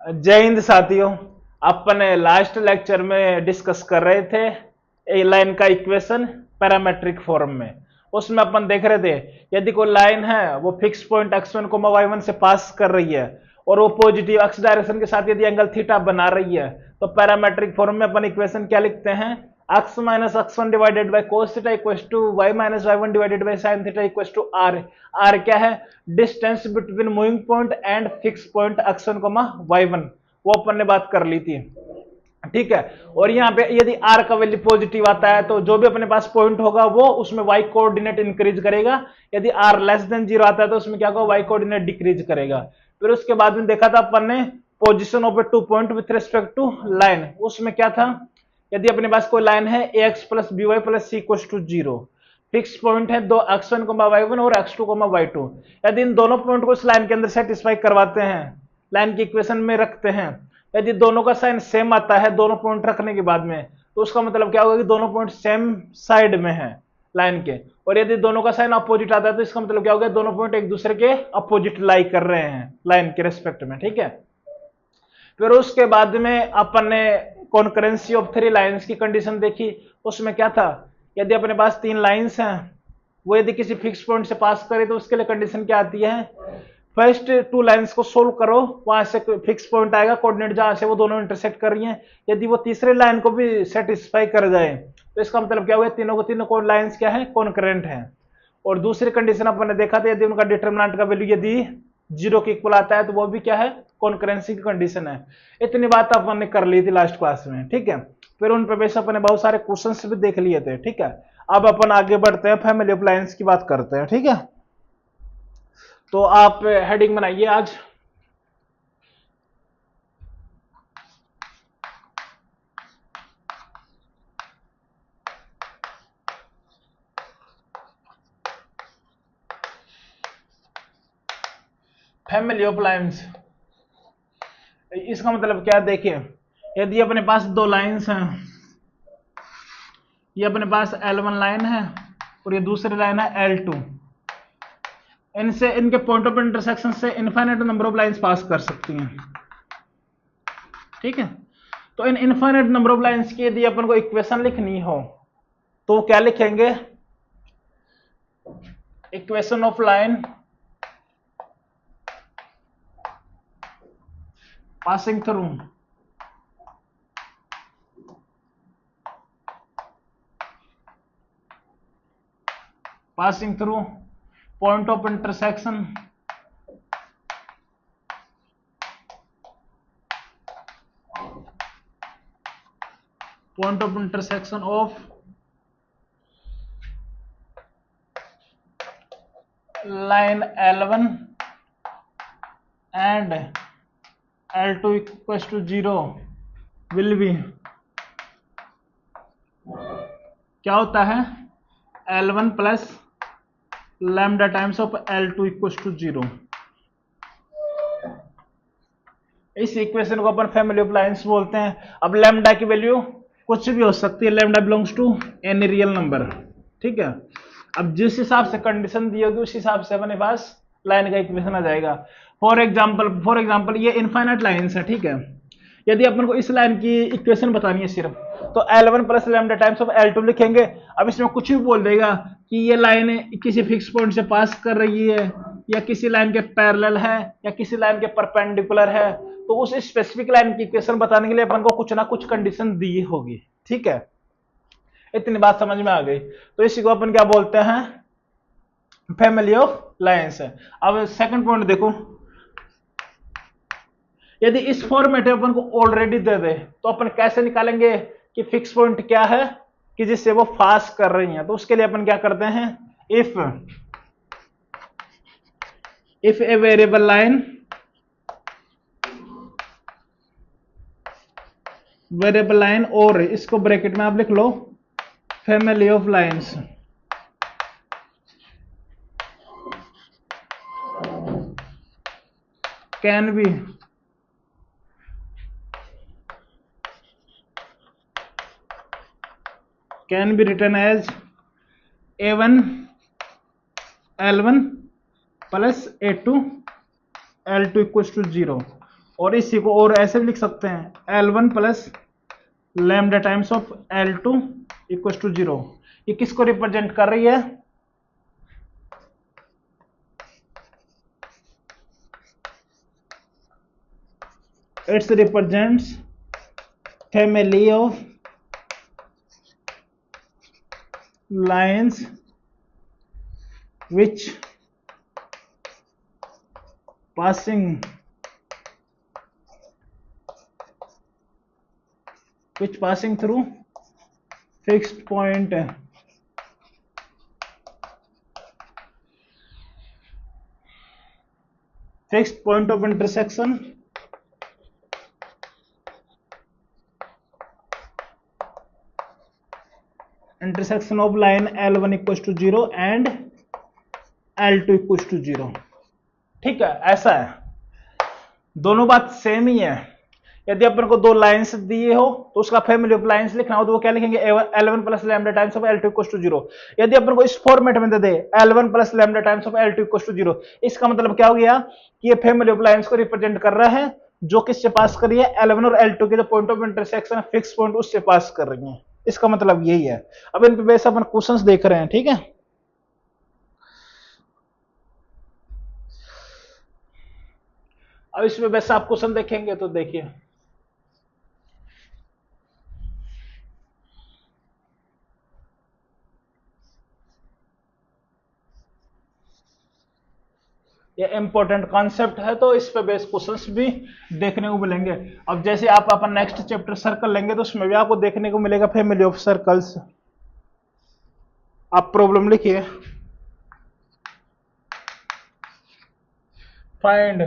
जय हिंद साथियों। अपन last lecture में डिस्कस कर रहे थे ए लाइन का इक्वेशन पैरामेट्रिक फॉर्म में। उसमें अपन देख रहे थे यदि कोई लाइन है वो फिक्स पॉइंट x1 y1 से पास कर रही है और वो पॉजिटिव x डायरेक्शन के साथ यदि एंगल थीटा बना रही है तो पैरामेट्रिक फॉर्म में अपन इक्वेशन क्या लिखते हैं, x minus x1 divided by cos theta equals to y minus y1 divided by sine theta equals to r। r क्या है? Distance between moving point and fix point x1 y1, वो अपन ने बात कर ली थी। ठीक है। और यहाँ पे यदि r का वैल्यू पॉजिटिव आता है तो जो भी अपने पास पॉइंट होगा वो उसमें y कोऑर्डिनेट इंक्रीज करेगा, यदि r लेस देन 0 आता है तो उसमें क्या होगा, y कोऑर्डिनेट डिक्रीज करेगा। फिर उसके बाद में देखा था अपन ने position of a two point with respect to line, उसमें क्या था, यदि अपने पास कोई लाइन है ax plus B Y plus C equals to 0, fix point है दो x1 y1 और x2 y2, यदि इन दोनों पॉइंट को इस लाइन के अंदर सेटिस्फाई करवाते हैं, लाइन की इक्वेशन में रखते हैं, यदि दोनों का साइन सेम आता है दोनों पॉइंट रखने के बाद में, तो उसका मतलब क्या होगा कि दोनों पॉइंट सेम साइड में है लाइन के। और यदि दोनों का साइन अपोजिट आता है तो इसका मतलब क्या होगा, दोनों पॉइंट एक दूसरे के अपोजिट लाई कर रहे हैं लाइन के रेस्पेक्ट में। ठीक है। फिर उसके बाद में अपन ने कॉन्करेंसी ऑफ थ्री लाइंस की कंडीशन देखी। उसमें क्या था, यदि अपने पास तीन लाइंस हैं वो यदि किसी फिक्स पॉइंट से पास करे तो उसके लिए कंडीशन क्या आती है, फर्स्ट टू लाइंस को सोल्व करो, वहां से फिक्स पॉइंट आएगा कोऑर्डिनेट जहां से वो दोनों इंटरसेक्ट कर रही हैं, यदि वो तीसरे लाइन को भी सेटिस्फाई कर जाए तो इसका मतलब क्या होगा, तीनों को तीनों लाइंस क्या है, कॉन्करेंट है। और दूसरी कंडीशन अपन ने देखा था, यदि उनका डिटरमिनेंट का वैल्यू यदि 0 के इक्वल आता है तो वो भी क्या है, कॉन्करेंसी की कंडीशन है। इतनी बात अपन ने कर ली थी लास्ट क्लास में। ठीक है। फिर उन पे बेस अपन ने बहुत सारे क्वेश्चंस भी देख लिए थे। ठीक है। अब अपन आगे बढ़ते हैं, फैमिली ऑफ लाइंस की बात करते हैं। ठीक है। तो आप हेडिंग बनाइए आज। फैमिली ऑफ लाइंस, इसका मतलब क्या, देखिए यदि अपने पास दो लाइंस हैं, ये अपने पास L1 लाइन है और ये दूसरी लाइन है L2, इनसे इनके पॉइंट ऑफ इंटरसेक्शन से infinite number of lines pass कर सकती हैं। ठीक है। तो इन इनफाइनाइट नंबर ऑफ लाइंस की यदि अपन को इक्वेशन लिखनी हो तो क्या लिखेंगे, equation of line passing through point of intersection of line L1 and L2 equals to 0 will be, क्या होता है, L1 plus lambda times of L2 equals to 0। इस इक्वेशन को अपन फैमिली ऑफ लाइंस बोलते हैं। अब लैम्डा की वैल्यू कुछ भी हो सकती है, lambda belongs to any real number. ठीक है। अब जिस हिसाब से कंडीशन दी होगी उस हिसाब से अपने पास लाइन का इक्वेशन आ जाएगा। फॉर एग्जांपल ये इनफाइनाइट लाइंस है। ठीक है। यदि अपन को इस लाइन की इक्वेशन बतानी है सिर्फ, तो L1 plus lambda times of L2 लिखेंगे। अब इसमें कुछ भी बोल देगा कि ये लाइन किसी फिक्स पॉइंट से पास कर रही है या किसी लाइन के पैरेलल है या किसी लाइन के परपेंडिकुलर है, तो उस स्पेसिफिक लाइन की इक्वेशन बताने के लिए अपन को कुछ ना कुछ कंडीशन दी होगी। ठीक है। इतनी बात समझ में आ गई। तो इसी को अपन क्या बोलते हैं, फैमिली ऑफ लाइंस है। अब सेकंड पॉइंट देखो, यदि इस फॉर्मेट में अपन को ऑलरेडी दे दे तो अपन कैसे निकालेंगे कि फिक्स पॉइंट क्या है कि जिससे वो पास कर रही हैं। तो उसके लिए अपन क्या करते हैं, इफ ए वेरिएबल लाइन और इसको ब्रैकेट में आप लिख लो family of lines can be written as A1 L1 plus A2 L2 equals to 0। और इसी को और ऐसे भी लिख सकते हैं L1 plus lambda times of L2 equal to 0। ये किसको रिप्रेजेंट कर रही है? It's represents family of lines which passing through fixed point of intersection of line L1 equals to 0 and L2 equals to 0। ठीक है, ऐसा है, दोनों बात सेम ही है। यदि अपन को दो लाइंस दिए हो तो उसका फैमिली ऑफ लाइंस लिखना हो तो वो क्या लिखेंगे? L1 plus lambda times of L2 equals to 0। यदि अपन को इस फॉर्मेट में दे दे L1 plus lambda times of L2 equals to 0, इसका मतलब क्या हो गया कि ये फैमिली ऑफ लाइंस को रिप्रेजेंट कर रहा है जो किससे पास कर रही है? L1 और L2 के जो point of intersection fix point उससे पास कर रही है। इसका मतलब यही है। अब इन पे बेस अपन क्वेश्चंस देख रहे हैं, ठीक है। अब इसमें वैसे आप क्वेश्चन देखेंगे तो देखिए, ये इंपॉर्टेंट कॉन्सेप्ट है तो इस पे बेस क्वेश्चंस भी देखने को मिलेंगे। अब जैसे आप अपन नेक्स्ट चैप्टर सर्कल लेंगे तो उसमें भी आपको देखने को मिलेगा फैमिली ऑफ सर्कल्स। आप प्रॉब्लम लिखिए, find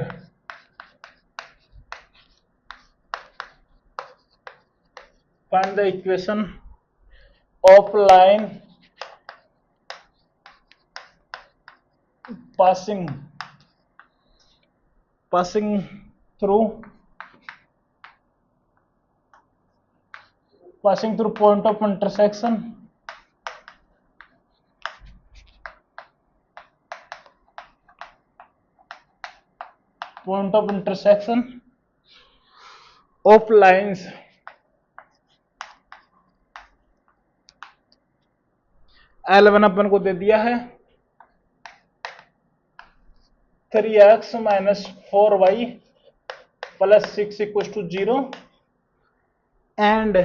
the equation of line passing through point of intersection of lines L1 अपन को दे दिया है 3x minus 4y plus 6 equal to 0 and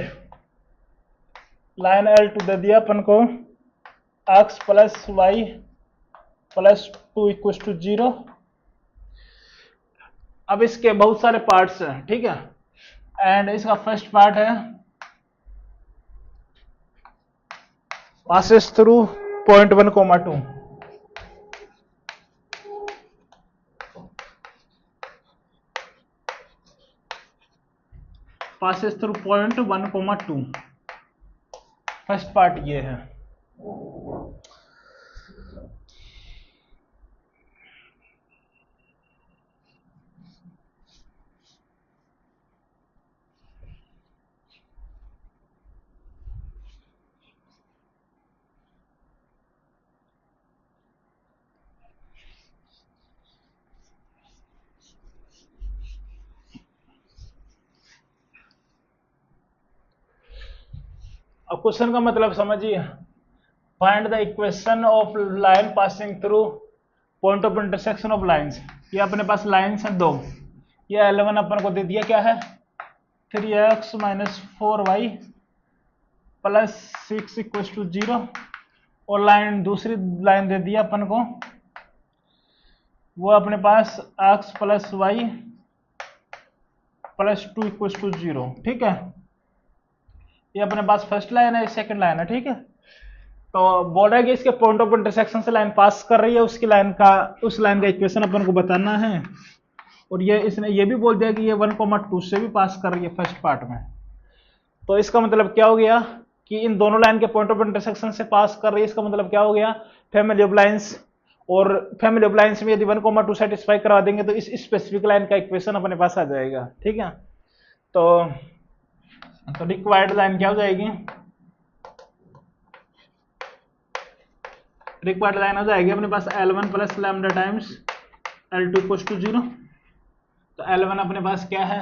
line L2 दे दिया अपन को x plus y plus 2 equal to 0। अब इसके बहुत सारे पार्ट्स हैं, ठीक है। एंड इसका फर्स्ट पार्ट है passes through point 1, 2, passes through point 1, 2। First part ये है। अब क्वेश्चन का मतलब समझिए, find the equation of line passing through point of intersection of lines. ये अपने पास लाइंस हैं दो, ये L1 अपन को दे दिया क्या है 3x minus 4y plus 6 equal to 0 और लाइन दूसरी लाइन दे दिया अपन को वो अपने पास x plus y plus 2 equal to 0, ठीक है। ये अपने पास फर्स्ट लाइन है, सेकंड लाइन है, ठीक है। तो बोल रहा है कि इसके पॉइंट ऑफ इंटरसेक्शन से लाइन पास कर रही है, उस लाइन का इक्वेशन अपन को बताना है। और ये इसने ये भी बोल दिया कि ये 1,2 से भी पास कर रही है फर्स्ट पार्ट में। तो इसका मतलब क्या हो गया कि इन दोनों लाइन के पॉइंट ऑफ इंटरसेक्शन से पास कर रही है। इसका मतलब क्या हो गया फैमिली ऑफ लाइंस, और फैमिली ऑफ लाइंस में यदि 1,2 सेटिस्फाई करा देंगे तो इस स्पेसिफिक लाइन का इक्वेशन अपने पास आ जाएगा, ठीक है। तो रिक्वायर्ड लाइन क्या हो जाएगी? रिक्वायर्ड लाइन हो जाएगी अपने पास L1 plus lambda times L2 equal to 0 तो L1 अपने पास क्या है,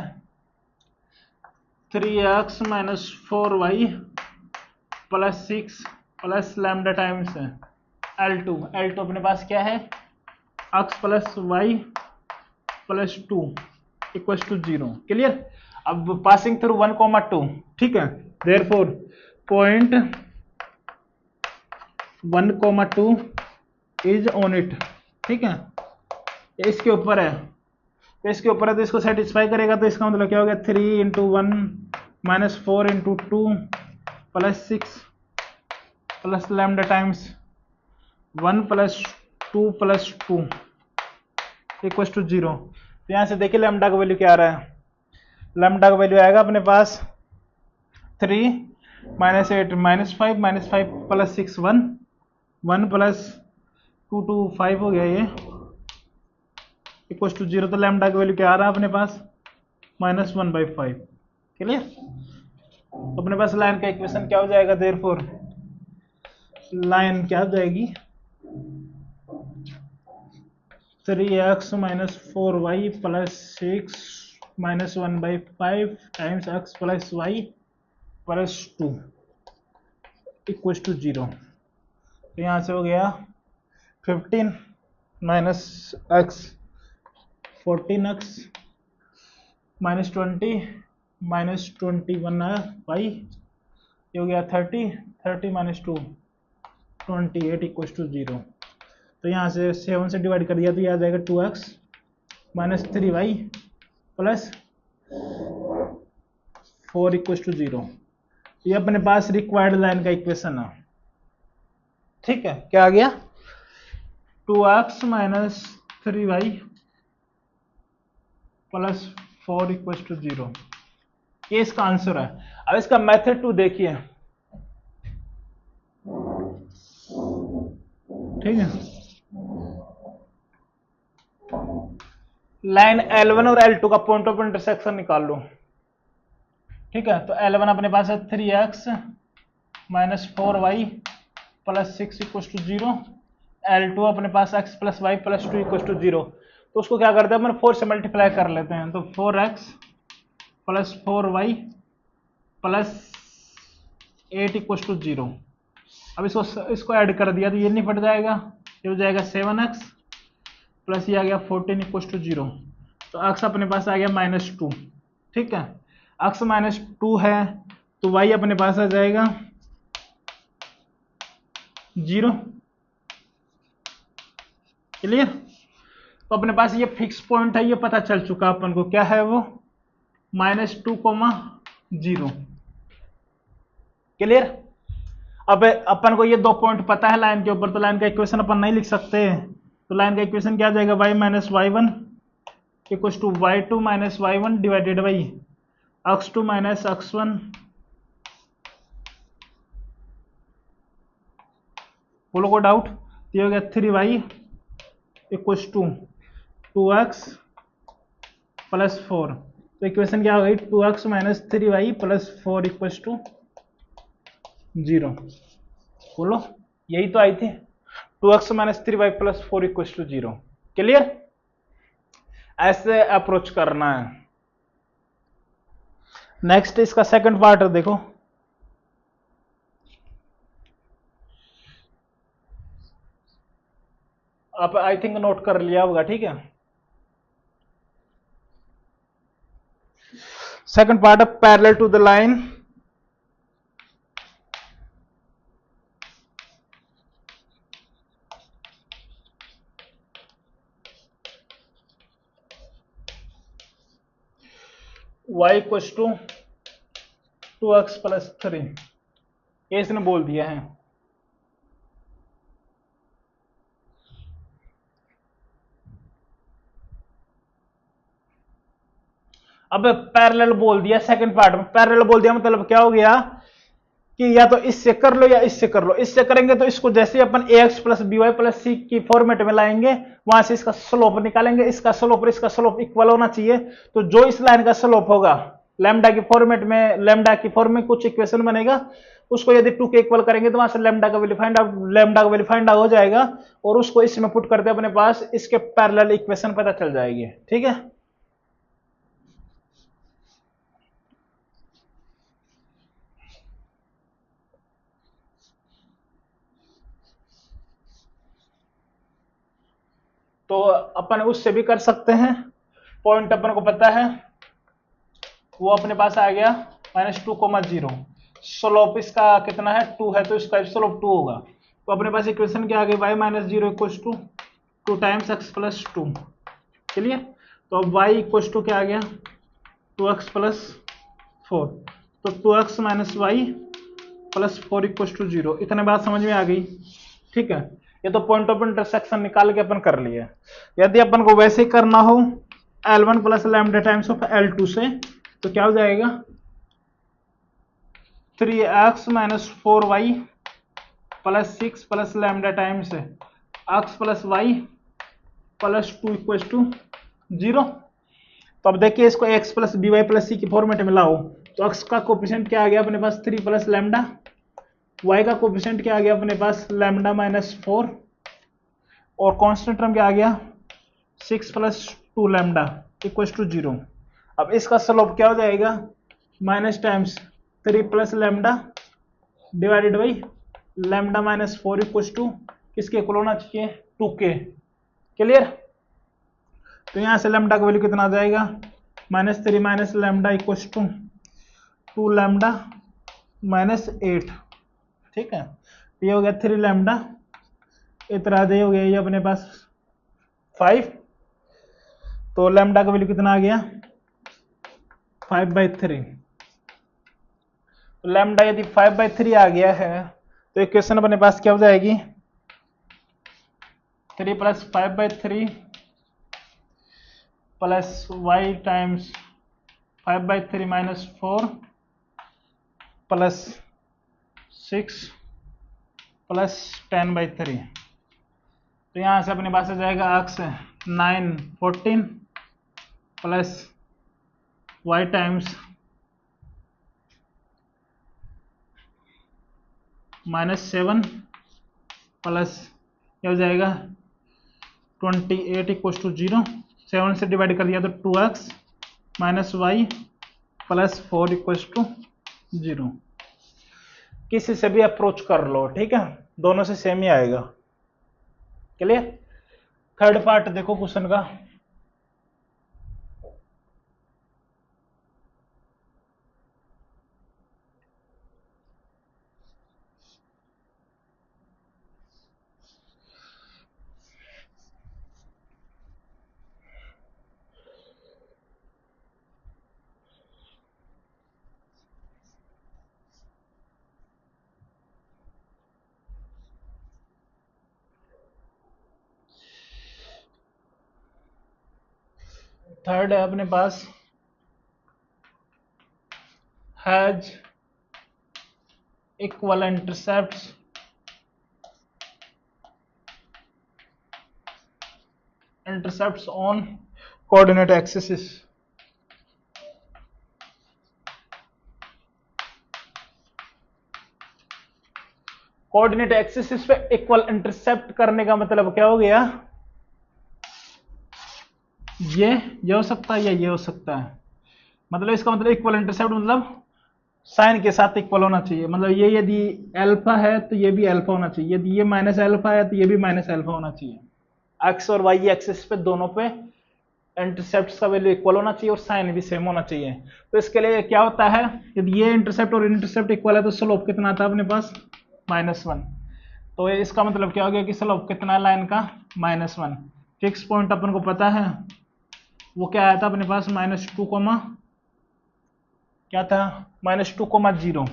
3x minus 4y plus 6 plus lambda times L2 अपने पास क्या है, x plus y plus 2 equal to 0। Clear. अब पासिंग थ्रू 1,2, ठीक है, therefore point 1,2 is on it, ठीक है, इसके ऊपर है, तो इसके ऊपर है तो इसको सेटिस्फाई करेगा, तो इसका मतलब क्या हो गया, 3 into 1 minus 4 into 2 plus 6 plus lambda times 1 plus 2 plus 2 equal to 0। तो यहाँ से देखिए लैम्डा का वैल्यू क्या आ रहा है, लैम्डा का वैल्यू आएगा अपने पास 3 माइनस 8 माइनस 5 प्लस 6 1 प्लस 2 2 5 हो गया ये इक्वल टू 0। तो लैम्डा का वैल्यू क्या आ रहा है अपने पास, -1/5। क्लियर। तो अपने पास लाइन का इक्वेशन क्या हो जाएगा, देयरफॉर लाइन क्या हो जाएगी, 3x minus 4y plus 6 minus 1/5 times x plus y plus 2 equal to 0। तो यहाँ से हो गया 15 minus x 14x minus 20 minus 21y, ये हो गया 30 माइनस 2 28 इक्वल टू 0। तो यहाँ से 7 से डिवाइड कर दिया तो ये आ जाएगा 2x minus 3y plus 4 equal to 0। ये अपने पास रिक्वायर्ड लाइन का इक्वेशन है, ठीक है। क्या आ गया, 2x minus 3y plus 4 equal to 0, ये इसका आंसर है। अब इसका मेथड 2 देखिए, ठीक है, लाइन L1 और L2 का पॉइंट ऑफ इंटरसेक्शन निकाल लो, ठीक है। तो L1 अपने पास है 3x minus 4y plus 6 equal to 0, L2 अपने पास x plus y plus 2 equal to 0। तो उसको क्या करते हैं अपन 4 से मल्टीप्लाई कर लेते हैं, तो 4x plus 4y plus 8 equal to 0। अब इसको ऐड कर दिया तो ये नहीं फट जाएगा, ये हो जाएगा 7x प्लस ये आ गया 14 इक्वल टू 0। तो x अपने पास आ गया -2, ठीक है, x -2 है तो y अपने पास आ जाएगा 0। क्लियर। तो अपने पास ये फिक्स पॉइंट है, ये पता चल चुका अपन को, क्या है वो, -2,0। क्लियर। अब अपन को ये 2 पॉइंट पता है लाइन के ऊपर, तो लाइन का इक्वेशन अपन नहीं लिख सकते, तो लाइन का इक्वेशन क्या आ जाएगा, y minus y1 equal to y2 minus y1 divided by x2 minus x1 बोलो को डाउट। तो ये हो गया 3y equal to 2x plus 4। तो इक्वेशन क्या हो गई, 2x minus 3y plus 4 equal to 0। बोलो, यही तो आई थी, 2x minus 3y plus 4 equal to 0। Clear. ऐसे अप्रोच करना है। नेक्स्ट इसका सेकंड पार्ट देखो, आप आई थिंक नोट कर लिया होगा, ठीक है। सेकंड पार्ट है parallel to the line y equal to 2x plus 3, ये इसने बोल दिया है। अब पैरेलल बोल दिया, सेकंड पार्ट में पैरेलल बोल दिया मतलब क्या हो गया कि या तो इससे कर लो या इससे कर लो। इससे करेंगे तो इसको जैसे अपन ax plus by plus c की फॉर्मेट में लाएंगे, वहां से इसका स्लोप निकालेंगे, इसका स्लोप और इसका स्लोप इक्वल होना चाहिए। तो जो इस लाइन का स्लोप होगा लैम्डा की फॉर्मेट में, लैम्डा की फॉर्म में कुछ इक्वेशन बनेगा, उसको यदि 2 के इक्वल करेंगे तो वहां से लैम्डा का वैल्यू फाइंड आउट हो जाएगा, और उसको इसमें पुट करते अपने पास इसके पैरेलल इक्वेशन पता चल जाएगी, ठीक है। तो अपन उससे भी कर सकते हैं। पॉइंट अपन को पता है, वो अपने पास आ गया -2,0। स्लोप इसका कितना है, 2 है, तो इसका स्लोप 2 होगा। तो अपने पास इक्वेशन क्या आ गई, y - 0 equals to 2 times x plus 2। Clear. तो अब y इक्वल्स टू क्या आ गया, 2x प्लस 4। तो 2x minus y plus 4 equals to 0। इतने बात समझ में आ गई। ठीक है, ये तो पॉइंट ऑफ इंटरसेक्शन निकाल के अपन कर लिए। यदि अपन को वैसे ही करना हो L1 plus lambda times of L2 से, तो क्या हो जाएगा, 3x minus 4y plus 6 plus lambda times x plus y plus 2 equal to 0। तो अब देखिए इसको x plus B Y plus c की फॉर्मेट में लाओ, तो x का कोफिशिएंट क्या आ गया अपने पास 3 प्लस लैम्डा, y का कोफिशिएंट क्या आ गया अपने पास लैम्डा माइनस 4, और कांस्टेंट टर्म क्या आ गया 6 प्लस 2 लैम्डा इक्वल टू 0। अब इसका स्लोप क्या हो जाएगा, minus times 3 plus lambda divided by lambda minus 4 equal to किसके इक्वल होना चाहिए, 2k। क्लियर। तो यहां से लैम्डा का वैल्यू कितना आ जाएगा, -3 minus lambda equal to 2 lambda minus 8। ठीक है, ये हो गया 3 लैम्डा, इतना हो गया ये अपने पास 5। तो लैम्डा का वैल्यू कितना आ गया, 5/3। तो लैम्डा यदि 5/3 आ गया है, तो इक्वेशन अपने पास क्या हो जाएगी, 3 plus 5/3 plus y times 5/3 minus 4 plus 6 plus 10/3। तो यहां से अपने पास आ जाएगा x 9 14 plus y times -7 plus क्या हो जाएगा 28 इक्वल टू 0। 7 से डिवाइड कर दिया तो 2x minus y plus 4 equal to 0। किसी से भी अप्रोच कर लो, ठीक है, दोनों से सेम ही आएगा। क्लियर। थर्ड पार्ट देखो क्वेश्चन का। थर्ड है अपने पास, has equal intercepts on coordinate axis. Coordinate axis पे इक्वल इंटरसेप्ट करने का मतलब क्या हो गया, ये हो सकता है या ये हो सकता है। मतलब इसका मतलब इक्वल इंटरसेप्ट मतलब साइन के साथ इक्वल होना चाहिए। मतलब ये यदि अल्फा है तो ये भी अल्फा होना चाहिए, यदि ये माइनस अल्फा है तो ये भी माइनस अल्फा होना चाहिए। एक्स और वाई एक्सिस पे दोनों पे इंटरसेप्ट का वैल्यू इक्वल होना चाहिए और साइन भी सेम होना चाहिए। तो इसके लिए क्या होता है, यदि ये इंटरसेप्ट और इंटरसेप्ट इक्वल है तो स्लोप कितना आता है अपने पास -1। तो इसका मतलब क्या हो गया कि स्लोप कितना है लाइन का, -1। फिक्स पॉइंट अपन को पता है वो क्या आया था अपने पास -2, क्या था -2,0।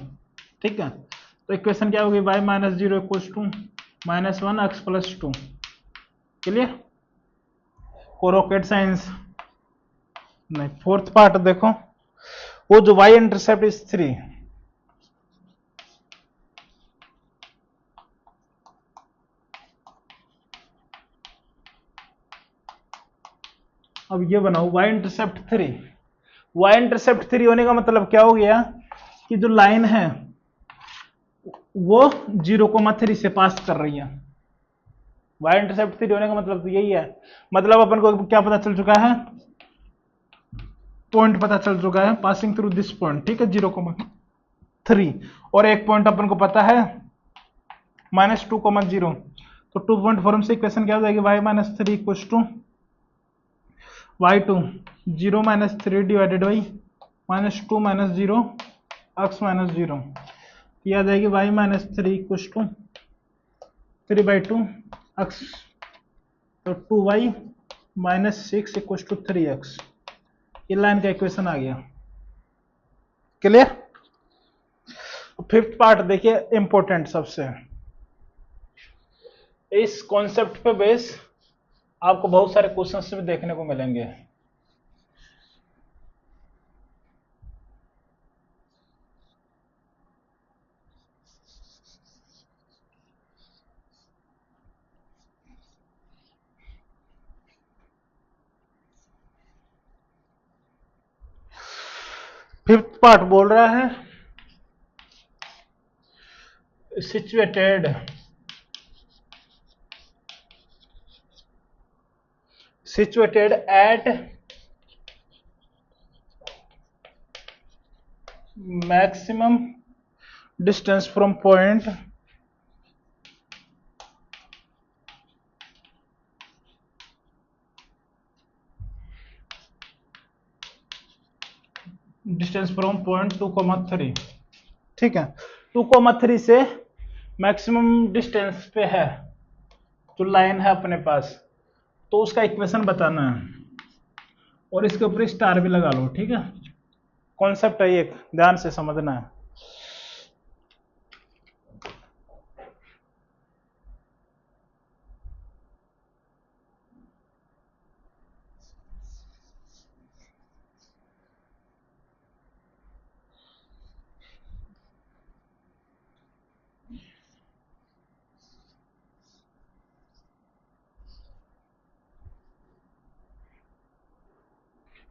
ठीक है, तो इक्वेशन क्या होगी, y - 0 equals to -1 x plus 2। Clear. कोरोकेट साइंस नहीं। फोर्थ पार्ट देखो, वो जो y इंटरसेप्ट इज 3, अब ये बनाओ y इंटरसेप्ट 3। y इंटरसेप्ट 3 होने का मतलब क्या हो गया कि जो लाइन है वो 0,3 से पास कर रही है। y इंटरसेप्ट 3 होने का मतलब तो यही है। मतलब अपन को क्या पता चल चुका है, पॉइंट पता चल चुका है, पासिंग थ्रू दिस पॉइंट। ठीक है, 0,3। और एक पॉइंट अपन को पता है -2,0। तो 2.4 से इक्वेशन क्या हो जाएगी, y minus 3 equals to y2 0 minus 3 divided by minus 2 minus 0 x minus 0, ये आ जाएगी y minus 3 equals to 3/2 x, तो 2y minus 6 equals to 3x, ये लाइन का इक्वेशन आ गया। क्लियर। फिफ्थ पार्ट देखिए इंपॉर्टेंट सबसे, इस कॉन्सेप्ट पे बेस आपको बहुत सारे क्वेश्चंस भी देखने को मिलेंगे। फिफ्थ पार्ट बोल रहा है situated at maximum distance from point distance from point 2,3, ठीक है, 2,3 से मैक्सिमम डिस्टेंस पे है जो लाइन है अपने पास, तो उसका इक्वेशन बताना है और इसके ऊपर स्टार भी लगा लो, ठीक है। कॉन्सेप्ट है एक, ध्यान से समझना है।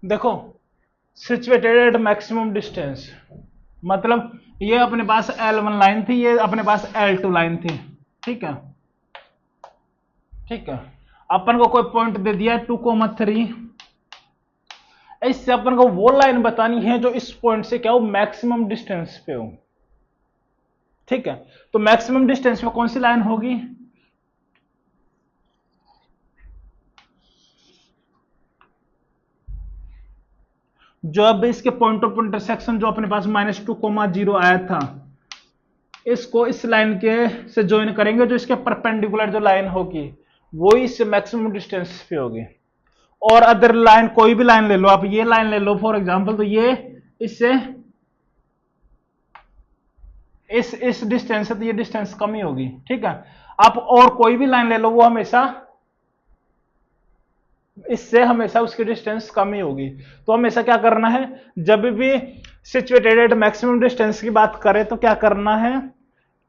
देखो सिचुएटेड एट मैक्सिमम डिस्टेंस, मतलब ये अपने पास L1 लाइन थी, ये अपने पास L2 लाइन थी, ठीक है, ठीक है। अपन को कोई पॉइंट दे दिया 2,3, इससे अपन को वो लाइन बतानी है जो इस पॉइंट से क्या हो, मैक्सिमम डिस्टेंस पे हो, ठीक है। तो मैक्सिमम डिस्टेंस पे कौन सी लाइन होगी, जो अब इसके पॉइंट ऑफ इंटरसेक्शन जो अपने पास -2,0 आया था, इसको इस लाइन के से ज्वाइन करेंगे, जो इसके परपेंडिकुलर जो लाइन होगी वो इससे मैक्सिमम डिस्टेंस पे होगी। और अदर लाइन कोई भी लाइन ले लो आप, ये लाइन ले लो फॉर एग्जांपल, तो ये इससे इस डिस्टेंस से तो ये डिस्टेंस कम ही होगी, ठीक है। आप और कोई भी लाइन ले लो, वो हमेशा इससे हमेशा उसकी डिस्टेंस कम ही होगी। तो हमेशा क्या करना है, जब भी सिचुएटेड एट मैक्सिमम डिस्टेंस की बात करें तो क्या करना है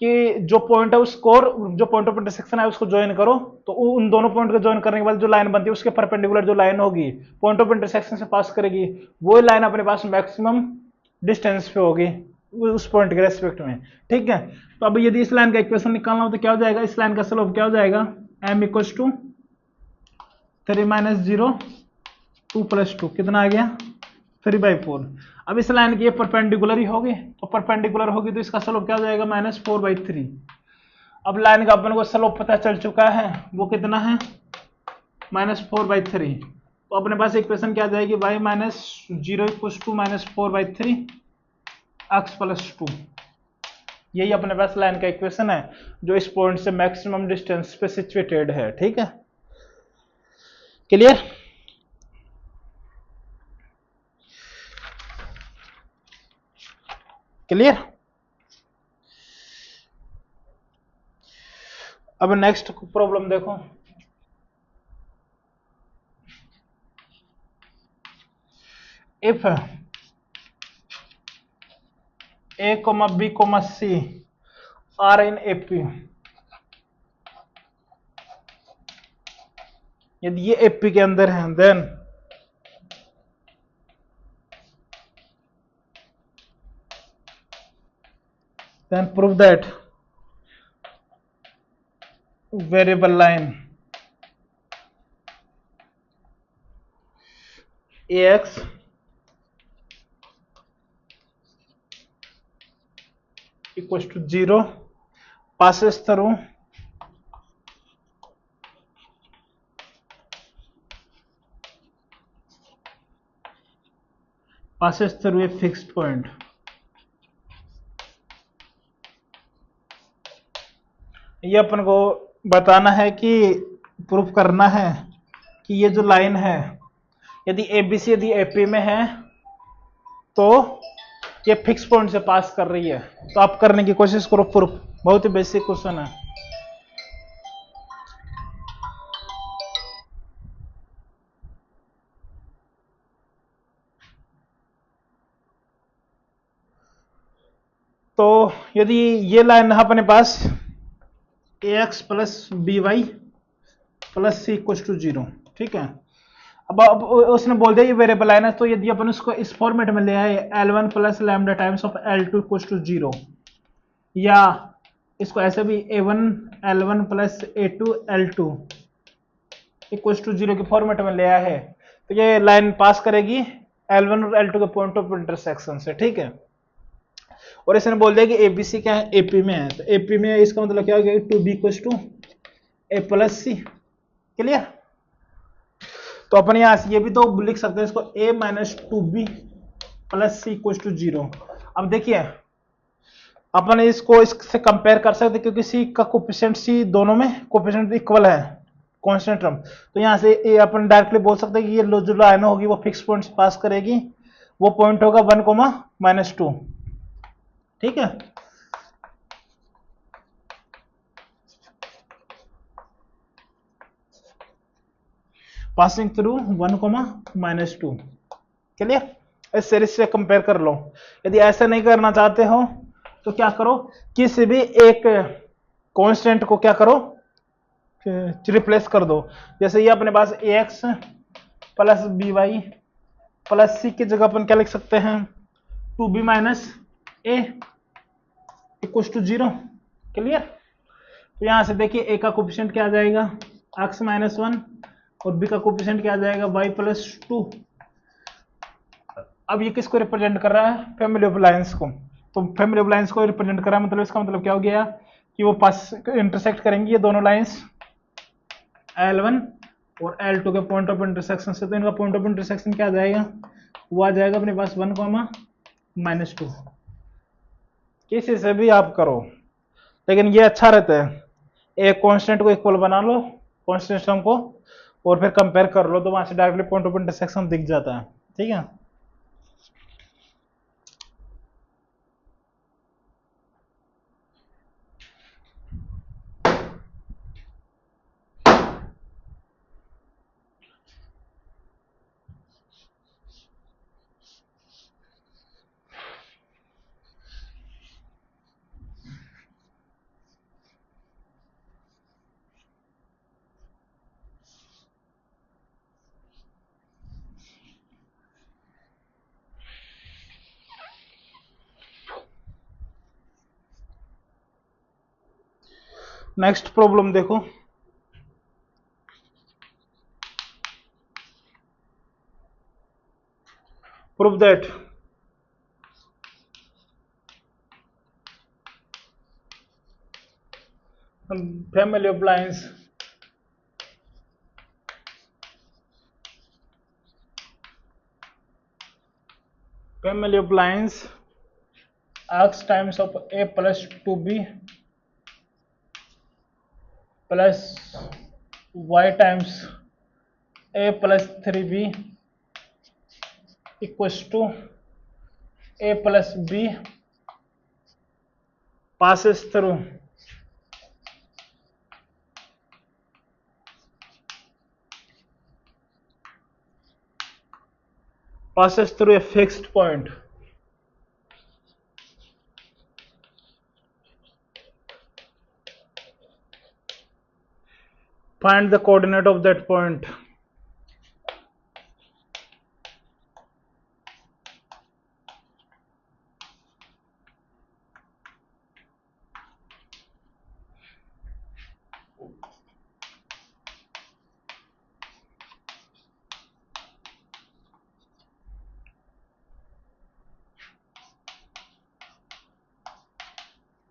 कि जो पॉइंट है उसको, जो पॉइंट ऑफ इंटरसेक्शन है उसको ज्वाइन करो, तो उन दोनों पॉइंट को ज्वाइन करने के बाद जो लाइन बनती है उसके परपेंडिकुलर जो लाइन होगी पॉइंट ऑफ इंटरसेक्शन से पास करेगी, वो लाइन अपने पास मैक्सिमम डिस्टेंस पे होगी उस पॉइंट के रेस्पेक्ट में, ठीक है। तो अब यदि इस लाइन का इक्वेशन निकालना हो तो क्या हो जाएगा, इस लाइन का स्लोप क्या हो जाएगा, m equals to 3 minus 0 2 plus 2, कितना आ गया 3/4। अब इस लाइन की ये परपेंडिकुलर ही होगी, तो परपेंडिकुलर होगी तो इसका स्लोप क्या हो जाएगा, -4/3। अब लाइन का अपन को स्लोप पता चल चुका है, वो कितना है -4/3। तो अपने पास इक्वेशन क्या आ जाएगी, y minus 0 equals to -4/3 x plus 2। यही अपने पास लाइन का इक्वेशन है जो इस पॉइंट से मैक्सिमम डिस्टेंस पे सिचुएटेड है, ठीक है। क्लियर। क्लियर। अब नेक्स्ट प्रॉब्लम देखो, if a, b, c are in AP, यदि ये AP के अंदर है, then prove that variable line ax equals to 0 passes through passes through a fixed point। ये अपन को बताना है कि प्रूफ करना है कि ये जो लाइन है यदि एबीसी यदि एपी में है तो ये फिक्स पॉइंट से पास कर रही है। तो आप करने की कोशिश करो प्रूफ, बहुत ही बेसिक क्वेश्चन है। तो यदि ये लाइन है अपने पास ax plus B Y plus C equal to 0, ठीक है। अब उसने बोल दिया ये वेरिएबल है ना, तो यदि अपन उसको इस फॉर्मेट में ले आए L1 plus lambda times of L2 equal to 0, या इसको ऐसे भी A1 L1 plus A2 L2 equal to 0 के फॉर्मेट में ले आया है, तो ये लाइन पास करेगी L1 और L2 के पॉइंट ऑफ इंटरसेक्शन से, ठीक है। और इसने बोल दिया कि ABC क्या है, AP में है, तो AP में इसका मतलब क्या हो गया, 2B equal to A plus C. Clear. तो अपन यहां से ये भी तो लिख सकते हैं इसको A minus 2B plus C equal to 0। अब देखिए अपन इसको इससे कंपेयर कर सकते हैं क्योंकि सी का कोफिशिएंट सी दोनों में कोफिशिएंट इक्वल है, कांस्टेंट टर्म। तो यहां से ए अपन डायरेक्टली बोल सकते हैं कि ये जो लाइन होगी वो फिक्स पॉइंट से पास करेगी, वो पॉइंट होगा 1, -2, ठीक है। Passing through 1, -2। क्लियर। इस सीरीज से कंपेयर कर लो। यदि ऐसा नहीं करना चाहते हो तो क्या करो, किसी भी एक कांस्टेंट को क्या करो, रिप्लेस कर दो। जैसे ये अपने पास ax plus B Y plus c की जगह अपन क्या लिख सकते हैं, 2b minus a equal to 0। Clear. तो यहां से देखिए a का कोफिशिएंट क्या आ जाएगा, x माइनस 1, और b का कोफिशिएंट क्या आ जाएगा, y प्लस 2। अब ये किसको रिप्रेजेंट कर रहा है, फैमिली ऑफ लाइंस को। तो फैमिली ऑफ लाइंस को रिप्रेजेंट कर रहा है, मतलब इसका मतलब क्या हो गया कि वो पास इंटरसेक्ट करेंगी ये दोनों लाइंस L1 और L2 के पॉइंट ऑफ इंटरसेक्शन से। तो इनका पॉइंट ऑफ इंटरसेक्शन क्या आ जाएगा, वो आ जाएगा अपने पास 1, -2। किसी से भी आप करो, लेकिन ये अच्छा रहता है, एक कांस्टेंट को इक्वल बना लो कांस्टेंट टर्म को, और फिर कंपेयर कर लो, तो वहां से डायरेक्टली पॉइंट ऑफ इंटरसेक्शन दिख जाता है, ठीक है। नेक्स्ट प्रॉब्लम देखो, prove that family of lines x times of a plus 2b plus y times a plus 3b equals to a plus b passes through a fixed point। Find the coordinate of that point।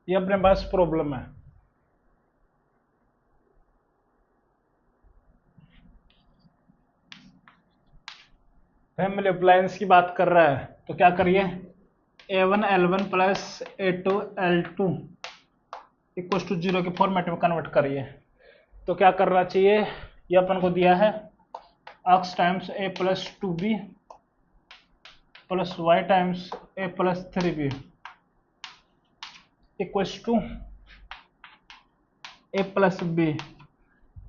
ये अपने पास problem है। Family of lines की बात कर रहा है, तो क्या करिए, A1 L1 plus A2 L2 equal to 0 के फॉर्मेट में कन्वर्ट करिए। तो क्या करना चाहिए, ये अपन को दिया है x times a plus 2b plus y times a plus 3b equal to a plus b।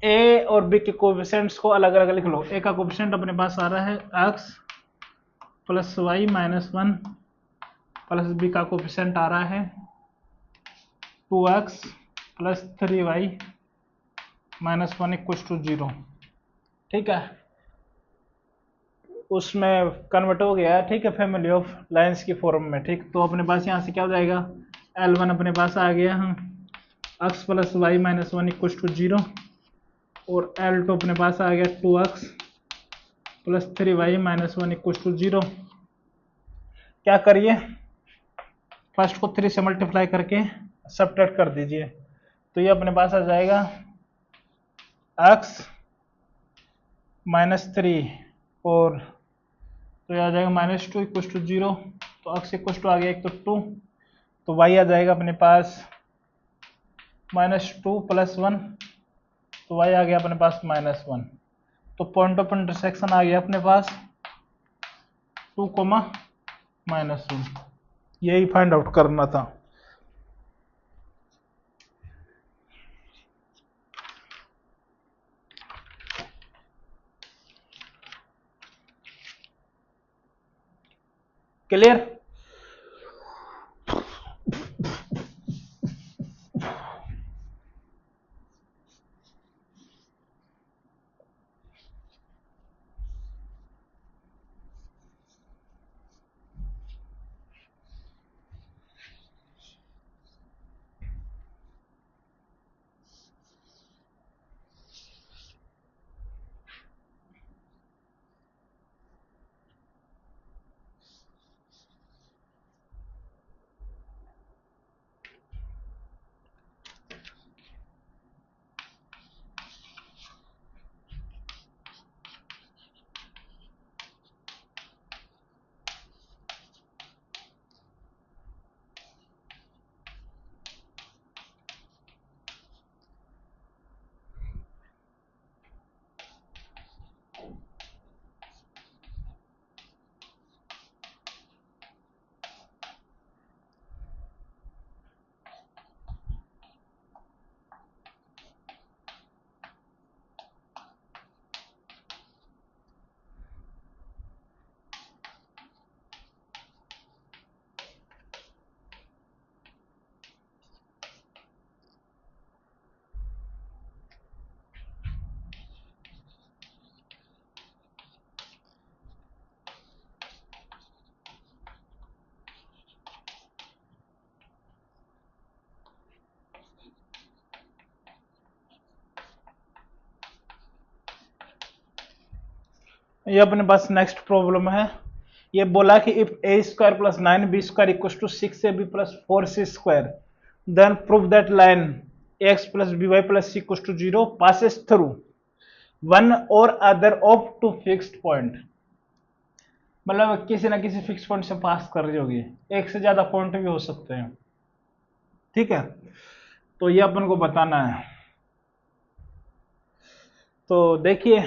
a और b के कोएफिशिएंट्स को अलग अलग लिख लो। a का कोएफिशिएंट अपने पास आ रहा है x plus y minus 1 plus b का कोएफिशिएंट आ रहा है 2x plus 3y minus 1 equal to 0। ठीक है, उसमें कन्वर्ट हो गया है। ठीक है, फैमिली ऑफ लाइंस की फॉर्म में। ठीक, तो अपने पास यहाँ से क्या हो जाएगा, L1 अपने पास आ गया x plus y minus 1 equal to 0 और L2 अपने पास आ गया 2x plus 3y minus 1 equal to 0। क्या करिए, फर्स्ट को 3 से मल्टीप्लाई करके सब्ट्रैक्ट कर दीजिए। तो ये अपने पास आ जाएगा x माइनस 3 और तो ये आ जाएगा माइनस 2 इक्वल टू 0। तो x इक्वल टू आ गया एक तो 2, तो y आ जाएगा अपने पास माइनस 2 प्लस 1, तो y आ गया अपने पास माइनस 1। तो पॉइंट ऑफ इंटरसेक्शन आ गया अपने पास 2 माइनस 1। यही फाइंड आउट करना था। क्लियर? ये अपने पास नेक्स्ट प्रॉब्लम है। ये बोला कि if a square plus 9b square equal to 6ab plus 4c square then prove that line ax plus by plus c equal to 0 passes through one or other of two fixed point. मतलब किसी ना किसी fix point से पास कर रही होगी, एक से ज्यादा पॉइंट भी हो सकते हैं। ठीक है, तो ये अपन को बताना है। तो देखिए,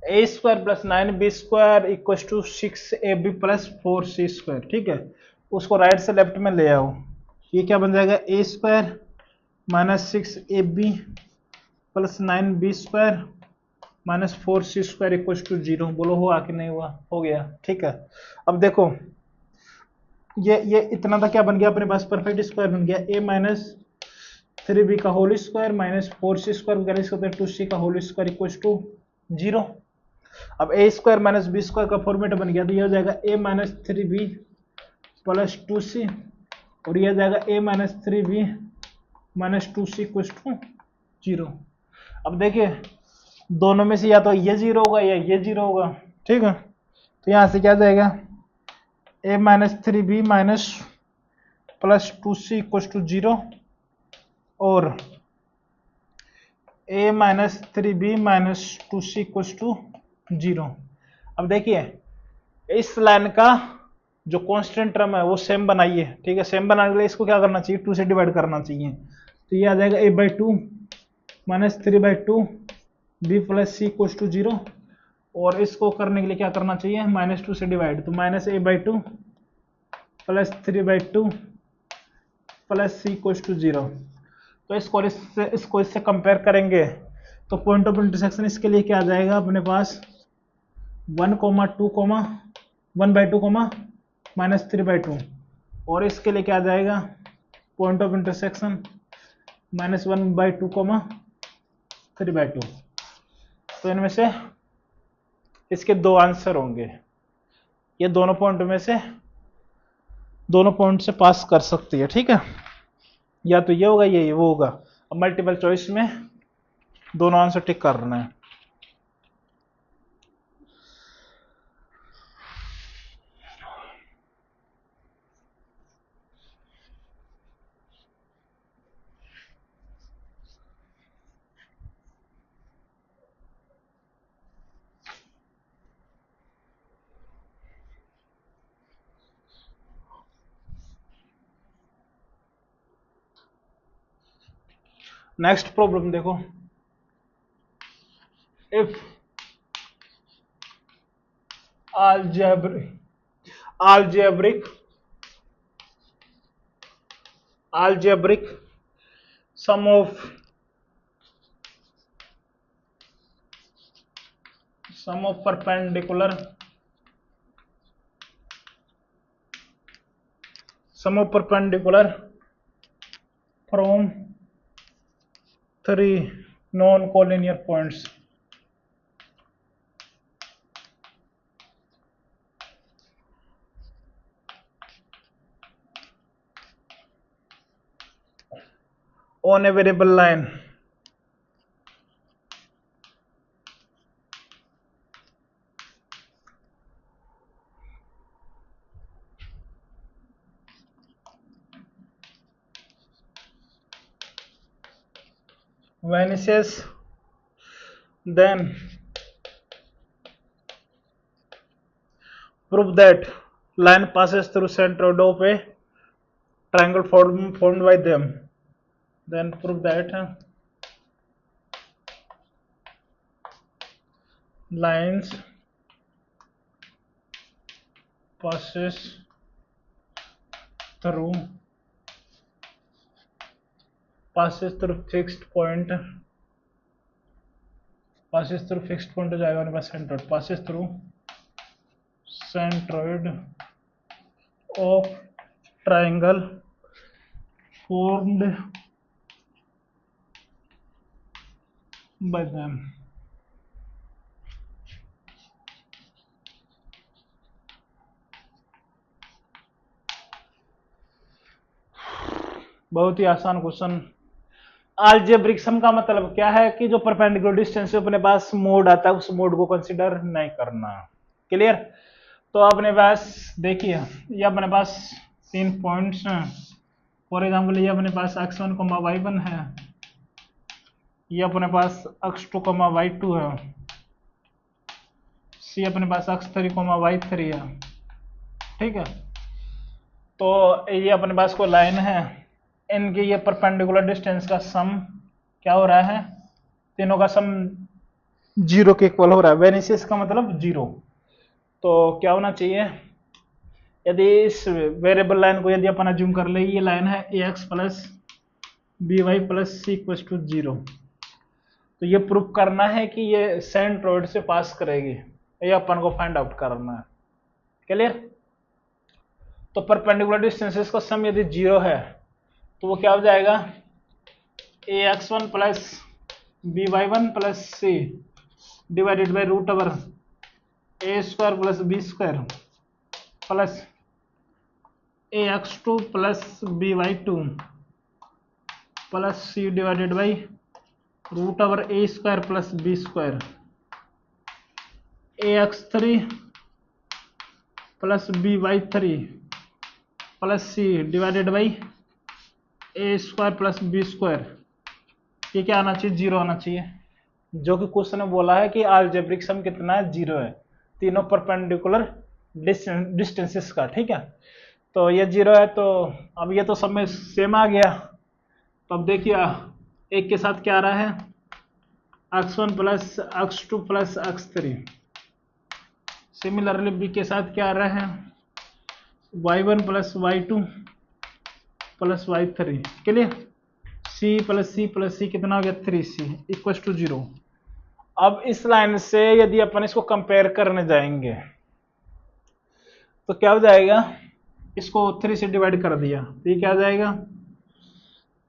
a square plus 9b square equal to 6ab plus 4c square. ठीक है, उसको राइट से लेफ्ट में ले आओ। ये क्या बन जाएगा, a square minus 6ab plus 9b square minus 4c square equal to 0। बोलो हुआ कि नहीं हुआ? हो गया। ठीक है, अब देखो ये इतना था, क्या बन गया अपने पास, परफेक्ट स्क्वायर बन गया। a माइनस 3b का whole square minus 4c square 2c का होल स्क्वायर इक्वल टू 0। अब a square minus b square का फॉर्मेट बन गया, तो ये हो जाएगा a minus 3b plus 2c और ये हो जाएगा a minus 3b minus 2c equal to 0। अब देखिए, दोनों में से या तो ये 0 होगा या ये 0 होगा। ठीक है, तो यहां से क्या जाएगा, a minus 3b minus plus 2c equal to 0 और a minus 3b minus 2c equal to 0। अब देखिए इस लाइन का जो कांस्टेंट टर्म है वो सेम बनाइए, ठीक है। सेम बनाने के लिए इसको क्या करना चाहिए, 2 से डिवाइड करना चाहिए। तो ये आ जाएगा a/2 minus 3/2 b plus C equals to 0। और इसको करने के लिए क्या करना चाहिए, -2 से डिवाइड, तो minus a/2 plus 3/2 plus C equals to 0। तो इसको इससे कंपेयर करेंगे तो पॉइंट ऑफ इंटरसेक्शन इसके लिए क्या आ जाएगा अपने पास 1,2, 1/2 -3/2। और इसके लिए क्या आ जाएगा पॉइंट ऑफ इंटरसेक्शन -1/2 3/2। तो इनमें से इसके दो आंसर होंगे, ये दोनों पॉइंट में से दोनों पॉइंट से पास कर सकती है, ठीक है। या तो ये होगा ये वो होगा। अब मल्टीपल चॉइस में दोनों आंसर टिक करना है। नेक्स्ट प्रॉब्लम देखो, if algebraic sum of perpendicular from 3 non-collinear points on a variable line vanishes, then prove that line passes through center of a triangle formed by them. Then prove that lines passes through fixed point हो जाएगा हमारे पास centroid, passes through centroid of triangle formed by them. बहुत ही आसान question. Algebraic सम का मतलब क्या है कि जो परपेंडिकुलर डिस्टेंस है अपने पास मोड आता है, उस मोड को कंसीडर नहीं करना। क्लियर। तो अपने पास देखिए ये अपने पास 3 पॉइंट्स हैं। फॉर एग्जांपल ये अपने पास x1, y1 है, ये अपने पास x2, y2 है, सी अपने पास x3, y3 है, ठीक है। तो ये अपने पास कोई लाइन है, इनके ये परपेंडिकुलर डिस्टेंस का सम क्या हो रहा है, तीनों का सम 0 के इक्वल हो रहा है। वेनिसेस का मतलब 0। तो क्या होना चाहिए, यदि इस वेरिएबल लाइन को यदि अपन अज्यूम कर ले, ये लाइन है ax plus by plus C equal to 0, तो ये प्रूफ करना है कि ये सेंट्रोइड से पास करेगी, ये अपन को फाइंड आउट करना है। क्लियर। तो परपेंडिकुलर डिस्टेंसेस का सम यदि 0 है तो वो क्या हो जाएगा, ax1 plus by1 plus c divided by root over a² plus b² plus ax2 plus by2 plus c divided by root over a² plus b², ax3 plus by3 plus c divided by a² plus b²। ये क्या आना चाहिए, 0 आना चाहिए। जो कि question में बोला है कि अलजेब्रिक सम कितना है, 0 है, तीनों परपेंडिकुलर डिस्टेंसेस का, ठीक है। तो ये 0 है, तो अब ये तो सब में सेम आ गया। तो अब देखिए एक के साथ क्या आ रहा है, x1 plus x2 plus x3। Similarly B के साथ क्या आ रहा है, y1 plus y2 plus y3। Clear. C plus c कितना हो गया, 3c इक्वल टू 0। अब इस लाइन से यदि अपन इसको कंपेयर करने जाएंगे तो क्या हो जाएगा, इसको 3 से डिवाइड कर दिया तो ये क्या आ जाएगा,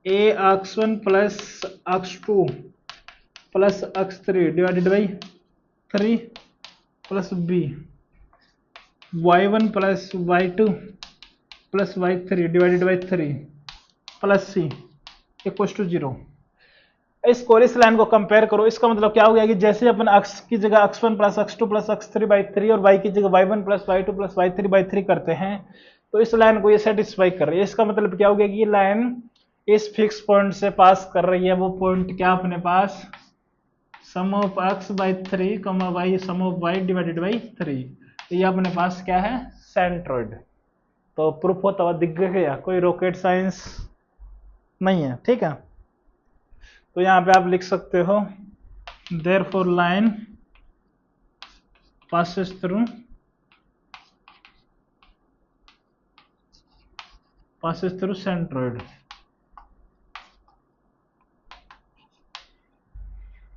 a x1 plus x2 plus x3 divided by 3 plus b y1 plus y2 plus y3 divided by 3 plus c equal to 0। इसको इस लाइन को कंपेयर करो, इसका मतलब क्या हो गया कि जैसे अपन x की जगह x1 plus x2 plus x3 by 3 और y की जगह y1 plus y2 plus y3 by 3 करते हैं तो इस लाइन को ये सेटिस्फाई कर रही है। इसका मतलब क्या हो गया कि ये लाइन इस फिक्स पॉइंट से पास कर रही है। वो पॉइंट क्या अपने पास, sum of x by 3 comma y sum of y divided by 3। तो ये अपने पास क्या है, सेंट्रोइड। तो प्रूफ होता हुआ दिख गया, कोई रॉकेट साइंस नहीं है, ठीक है। तो यहां पे आप लिख सकते हो therefore line passes through centroid।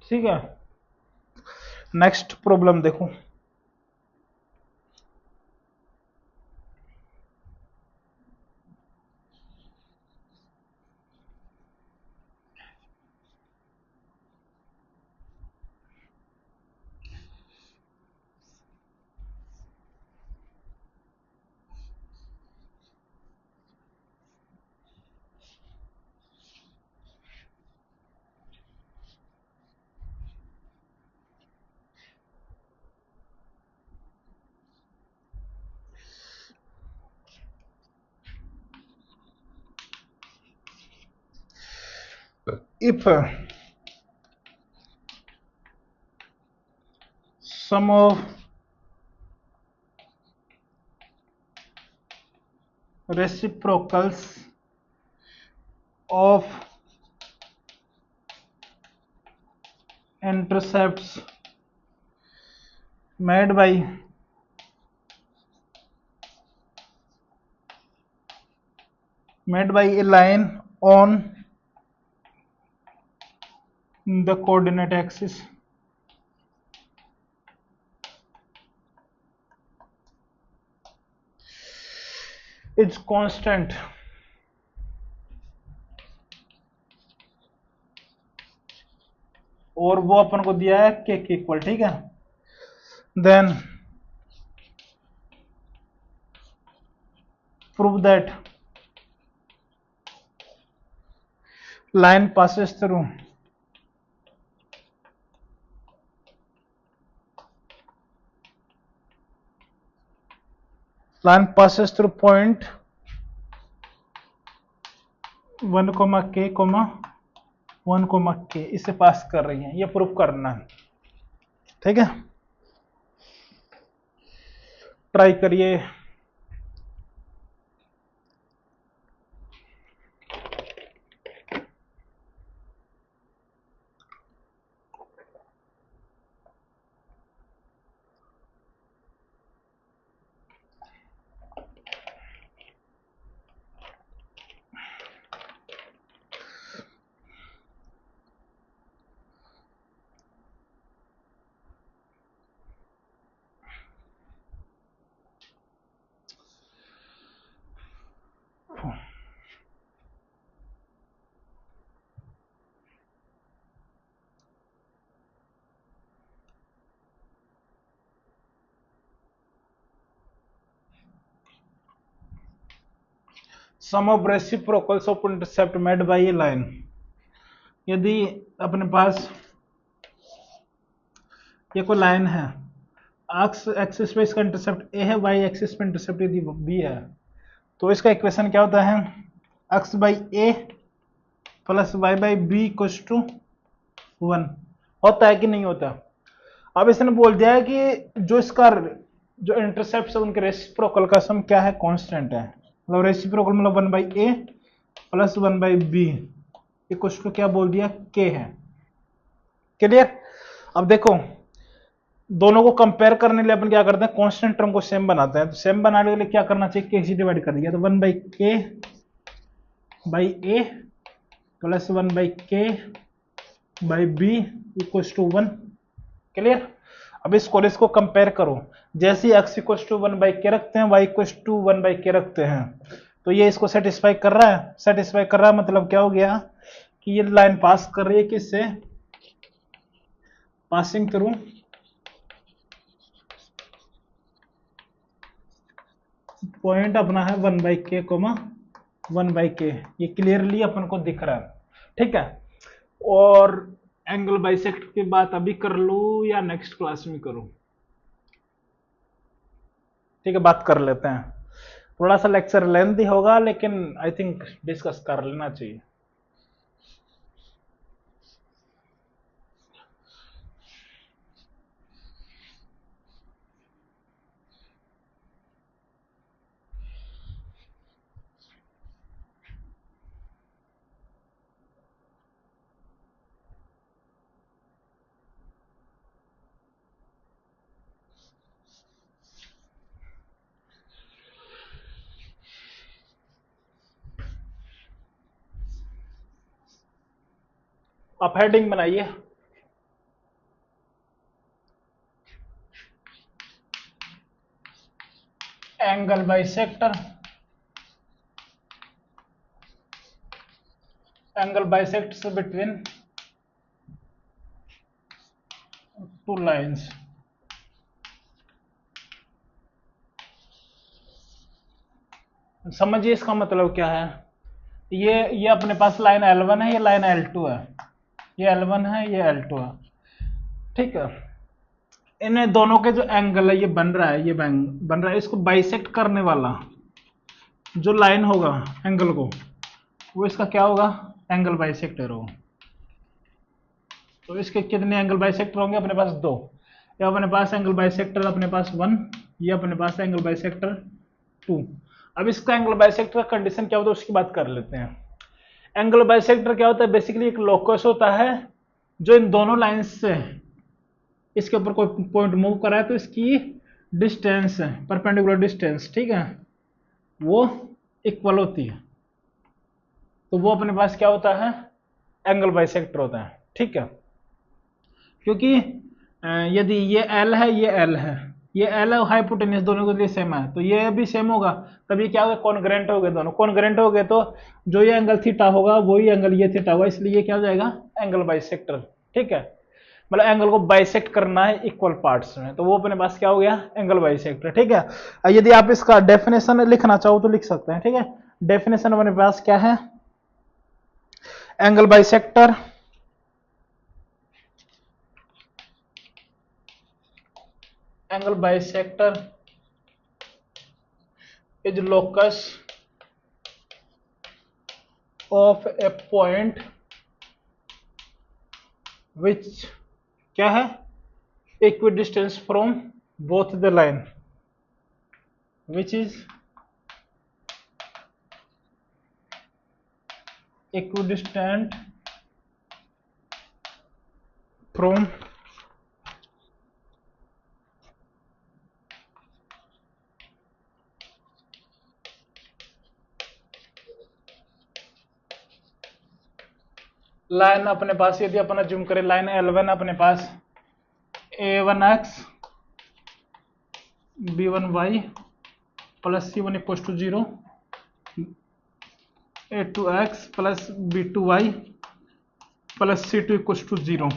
ठीक है। नेक्स्ट प्रॉब्लम देखो, if sum of reciprocals of intercepts made by a line on the coordinate axis is constant और वो अपन को दिया है k के इक्वल, ठीक है। Then prove that line passes through point 1, k, 1, k इसे पास कर रही है, ये प्रूफ करना है, ठीक है। ट्राई करिए। Sum of reciprocals of intercept made by a line. यदि अपने पास ये कोई लाइन है, एक्स एक्सिस पे इसका इंटरसेप्ट ए है, वाई एक्सिस पे इंटरसेप्ट यदि बी है, तो इसका इक्वेशन क्या होता है, x by a plus y by b equals to 1। होता है कि नहीं होता। अब इसने बोल दिया है कि जो इसका जो इंटरसेप्ट है उनके रेसिप्रोकल का सम क्या है, कांस्टेंट है। मतलब रेसिप्रोकल मतलब 1/a plus 1/b equals to क्या बोल दिया, k है। क्लियर। अब देखो दोनों को कंपेयर करने के लिए अपन क्या करते हैं, कांस्टेंट टर्म को सेम बनाते हैं। तो सेम बनाने के लिए क्या करना चाहिए, k से डिवाइड कर दिया तो 1/k/a plus 1/k/b equals to 1। Clear. अब इसको कंपेयर करो, जैसे x इक्वल्स टू 1/k रखते हैं, y इक्वल्स टू 1/k रखते हैं, तो ये इसको सेटिस्फाई कर रहा है। सेटिस्फाई कर रहा है मतलब क्या हो गया कि ये लाइन पास कर रही है किससे, पासिंग थ्रू पॉइंट अपना है 1/k, 1/k। ये क्लियरली अपन को दिख रहा है, ठीक है। और एंगल बाइसेक्ट की बात अभी कर लूं या नेक्स्ट क्लास में करूं, ठीक है बात कर लेते हैं। थोड़ा सा लेक्चर लेंथी होगा लेकिन आई थिंक डिस्कस कर लेना चाहिए। आप हेडिंग बनाइए, angle bisector, angle bisects between two lines. समझिए इसका मतलब क्या है। ये अपने पास लाइन L1 है, ये लाइन L2 है, ये L1 है, ये L2 है, ठीक है। इन दोनों के जो एंगल है ये बन रहा है, ये बन रहा है, इसको बाइसेक्ट करने वाला जो लाइन होगा एंगल को, वो इसका क्या होगा, एंगल बाइसेक्टर होगा। तो इसके कितने एंगल बाइसेक्टर होंगे, अपने पास दो। ये अपने पास एंगल बाइसेक्टर अपने पास 1, ये अपने पास एंगल बाइसेक्टर 2। अब इसका एंगल बाइसेक्टर का कंडीशन क्या होता है उसकी बात कर लेते हैं। एंगल बाइसेक्टर क्या होता है, बेसिकली एक लोकस होता है जो इन दोनों लाइंस से इसके ऊपर कोई पॉइंट मूव कर रहा है, तो इसकी डिस्टेंस है, परपेंडिकुलर डिस्टेंस, ठीक है, वो इक्वल होती है। तो वो अपने पास क्या होता है, एंगल बाइसेक्टर होता है, ठीक है। क्योंकि यदि ये L है, ये L है, ये L है, हाइपोटेन्यूस दोनों के लिए सेम है, तो ये भी सेम होगा, तब ये क्या होगा, कॉन्ग्रेंट हो गए, दोनों कॉन्ग्रेंट हो गए, तो जो ये एंगल थीटा होगा वही एंगल ये थीटा होगा, इसलिए ये क्या हो जाएगा, एंगल बाइसेक्टर, ठीक है। मतलब एंगल को बाइसेक्ट करना है इक्वल पार्ट्स में, तो वो अपने पास क्या हो गया, एंगल बाइसेक्टर, ठीक है। यदि आप इसका डेफिनेशन लिखना चाहो तो लिख सकते हैं, ठीक है। डेफिनेशन अपने पास क्या है, angle bisector is locus of a point which क्या है, equidistant from both the line, which is equidistant from line अपने पास, यदि अपन जूम करें, लाइन L1 अपने पास A1x B1y plus C1 equal to 0, A2x plus B2y plus C2 equal to 0।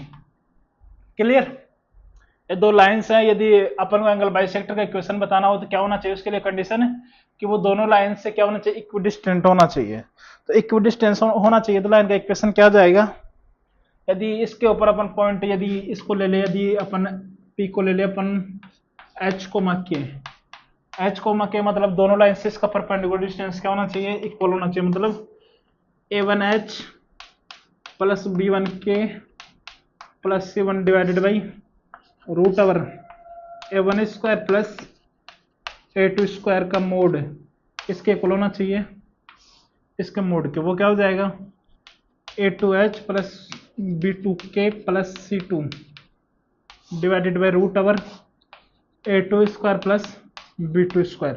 Clear. ये दो लाइंस हैं, यदि अपन को एंगल बाइसेक्टर का इक्वेशन बताना हो तो क्या होना चाहिए, उसके लिए कंडीशन है कि वो दोनों लाइन से क्या होना चाहिए, इक्विडिस्टेंट होना चाहिए। तो इक्विडिस्टेंस होना चाहिए, तो लाइन का इक्वेशन क्या जाएगा, यदि इसके ऊपर अपन पॉइंट, यदि इसको ले ले, यदि अपन P को ले ले अपन H को के मतलब दोनों लाइन से इसका परपेंडिकुलर डिस्टेंस क्या होना चाहिए, इक्वल होना चाहिए। मतलब A1H plus B1K plus C1 divided by root over A1 square plus A2 square का मोड इसके इक्वल होना चाहिए इसके मोड के, वो क्या हो जाएगा A2H plus B2K plus C2 divided by root over A2 square plus B2 square.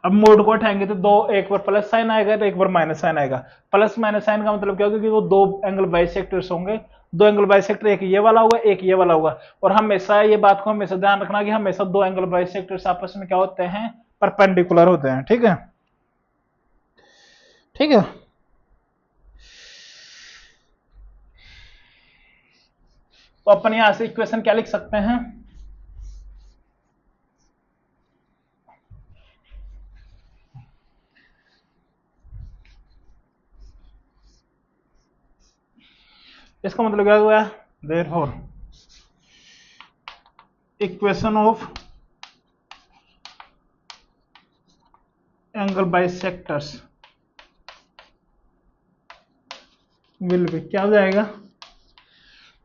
अब मोड को उठाएंगे तो दो, एक बार प्लस साइन आएगा तो एक बार माइनस साइन आएगा। प्लस माइनस साइन का मतलब क्या होगा कि वो दो एंगल बाइसेक्टर्स होंगे, दो एंगल बाइसेक्टर, एक ये वाला होगा एक ये वाला होगा। और हमेशा ये बात को हमेशा ध्यान रखना कि हमेशा दो एंगल बाइसेक्टर्स आपस में क्या होते हैं, परपेंडिकुलर होते हैं। ठीक है, ठीक है। तो अपन यहां से इक्वेशन क्या लिख सकते हैं, इसका मतलब क्या हुआ, therefore equation of angle bisectors will be, क्या हो जाएगा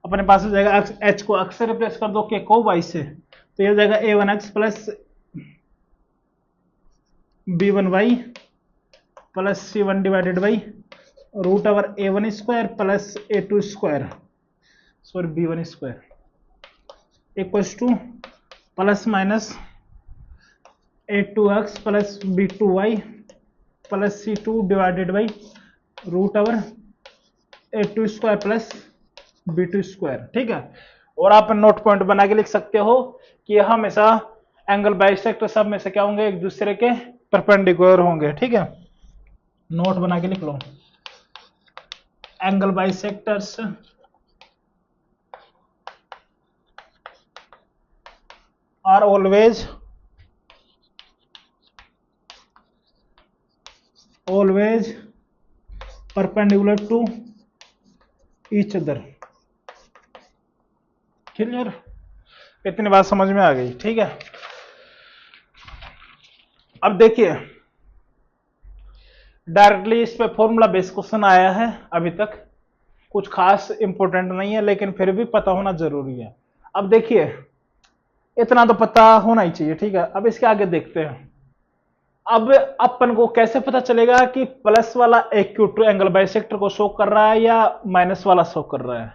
अपने पास हो जाएगा, एच को एक्स से रिप्लेस कर दो, के को वाई से, तो ये हो जाएगा A1X plus B1Y plus C1 divided by root over A1 square plus A2 square, sorry B1 square equals to plus minus A2X plus B2Y plus C2 divided by root over A2 square plus B2 square. ठीक है, और आप note point बना के लिख सकते हो कि हमेशा एंगल बाइसेक्टर सब में से क्या होंगे, एक दूसरे के परपेंडिकुलर होंगे। ठीक है, नोट बना के लिख लो, angle bisectors are always perpendicular to each other. Clear, इतनी बात समझ में आ गई। ठीक है, अब देखिए डायरेक्टली इस पे फॉर्मूला बेस क्वेश्चन आया है, अभी तक कुछ खास इंपॉर्टेंट नहीं है लेकिन फिर भी पता होना जरूरी है। अब देखिए इतना तो पता होना ही चाहिए। ठीक है, अब इसके आगे देखते हैं। अब अपन को कैसे पता चलेगा कि प्लस वाला एक्यूट एंगल बाइसेक्टर को शो कर रहा है या माइनस वाला शो कर रहा है,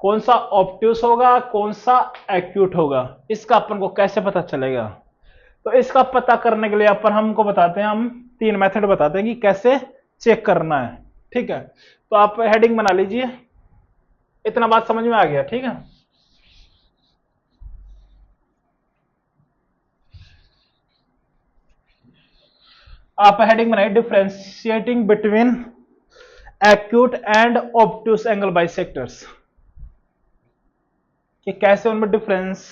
कौन सा ऑब्ट्यूस होगा कौन सा एक्यूट होगा, इसका अपन को कैसे पता चलेगा। तो इसका पता करने के लिए अपन हमको बताते हैं, हम तीन मेथड बताते हैं कि कैसे चेक करना है। ठीक है, तो आप हेडिंग बना लीजिए, इतना बात समझ में आ गया। ठीक है, आप हेडिंग बनाइए differentiating between acute and obtuse angle bisectors, कि कैसे उनमें डिफरेंस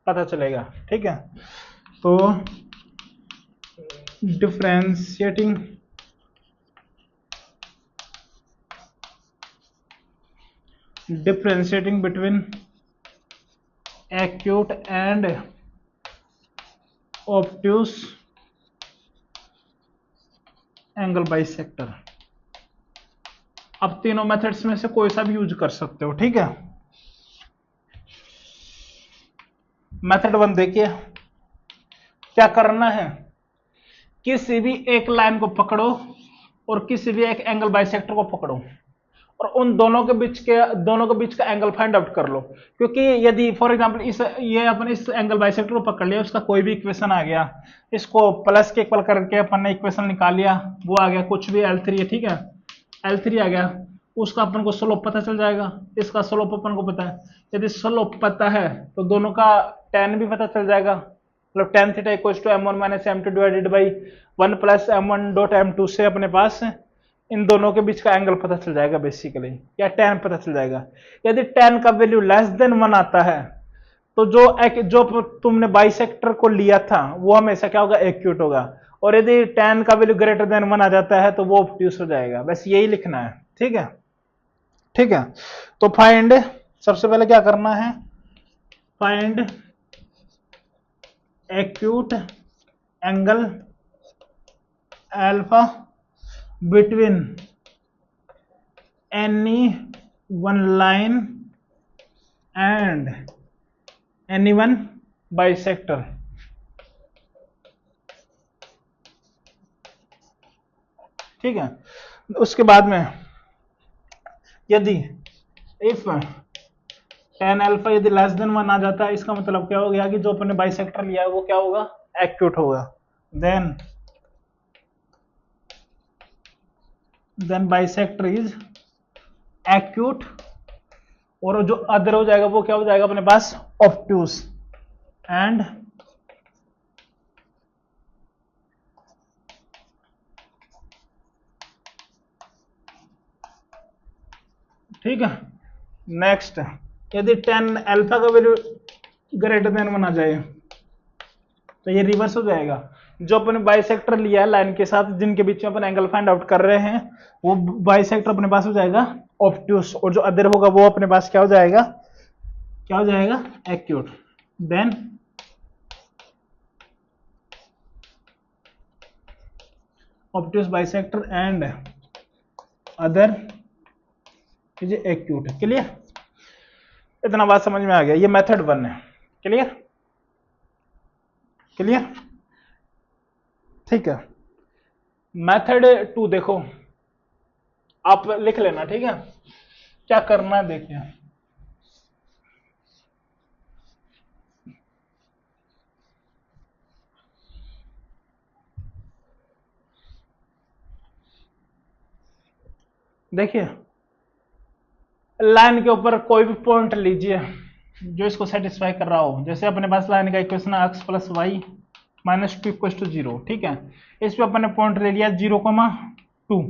पता चलेगा। ठीक है, तो differentiating between acute and obtuse angle bisector. अब तीनों मेथड्स में से कोई सा भी यूज कर सकते हो। ठीक है, मेथड 1 देखिए, क्या करना है, किसी भी एक लाइन को पकड़ो और किसी भी एक एंगल बाइसेक्टर को पकड़ो और उन दोनों के बीच का एंगल फाइंड आउट कर लो। क्योंकि यदि फॉर एग्जांपल ये अपन इस एंगल बाइसेक्टर को पकड़ लिया, उसका कोई भी इक्वेशन आ गया, इसको प्लस के इक्वल करके अपन ने इक्वेशन निकाल लिया, वो आ गया कुछ भी L3 है। ठीक है, L3 आ गया, उसका अपन को स्लोप पता चल जाएगा, इसका स्लोप अपन को पता है। यदि स्लोप पता है तो दोनों का tan भी पता चल जाएगा, मतलब tan theta equals to m1 minus m2 divided by 1 plus m1 dot m2 से अपने पास इन दोनों के बीच का एंगल पता चल जाएगा बेसिकली, या tan पता चल जाएगा। यदि tan का वैल्यू लेस देन 1 आता है तो जो तुमने बाइसेक्टर को लिया था वो हमेशा क्या होगा, एक्यूट होगा, और यदि tan का वैल्यू ग्रेटर देन 1 आ जाता है तो वो ऑब्ट्यूस हो जाएगा। बस यही लिखना है। ठीक है, ठीक है, तो फाइंड, सबसे पहले क्या करना है, find acute angle alpha between any one line and any one bisector. ठीक है, उसके बाद में यदि इफ tan अल्फा यदि लेस देन 1 आ जाता है, इसका मतलब क्या हो गया कि जो अपने बाइसेक्टर लिया है वो क्या होगा, एक्यूट होगा। देन बाइसेक्टर इज एक्यूट, और जो अदर हो जाएगा वो क्या हो जाएगा अपने पास, ऑब्ट्यूस। एंड ठीक है, नेक्स्ट यदि tan अल्फा का वैल्यू ग्रेटर देन 1 आ जाए तो ये रिवर्स हो जाएगा। जो अपने बाइसेक्टर लिया है लाइन के साथ, जिनके बीच में अपन एंगल फाइंड आउट कर रहे हैं, वो बाइसेक्टर अपने पास हो जाएगा ऑब्ट्यूस, और जो अदर होगा वो अपने पास क्या हो जाएगा, क्या हो जाएगा, acute. Then obtuse bisector and other is acute. Clear, इतना बात समझ में आ गया। ये मेथड 1 है। क्लियर, क्लियर, ठीक है। मेथड 2 देखो, आप लिख लेना, ठीक है, क्या करना है देखिए। देखिए, लाइन के ऊपर कोई भी पॉइंट लीजिए जो इसको सेटिस्फाई कर रहा हो। जैसे अपने पास लाइन का इक्वेशन है x plus y minus 2 equal to 0। ठीक है, इस पे अपने पॉइंट ले लिया 0,2,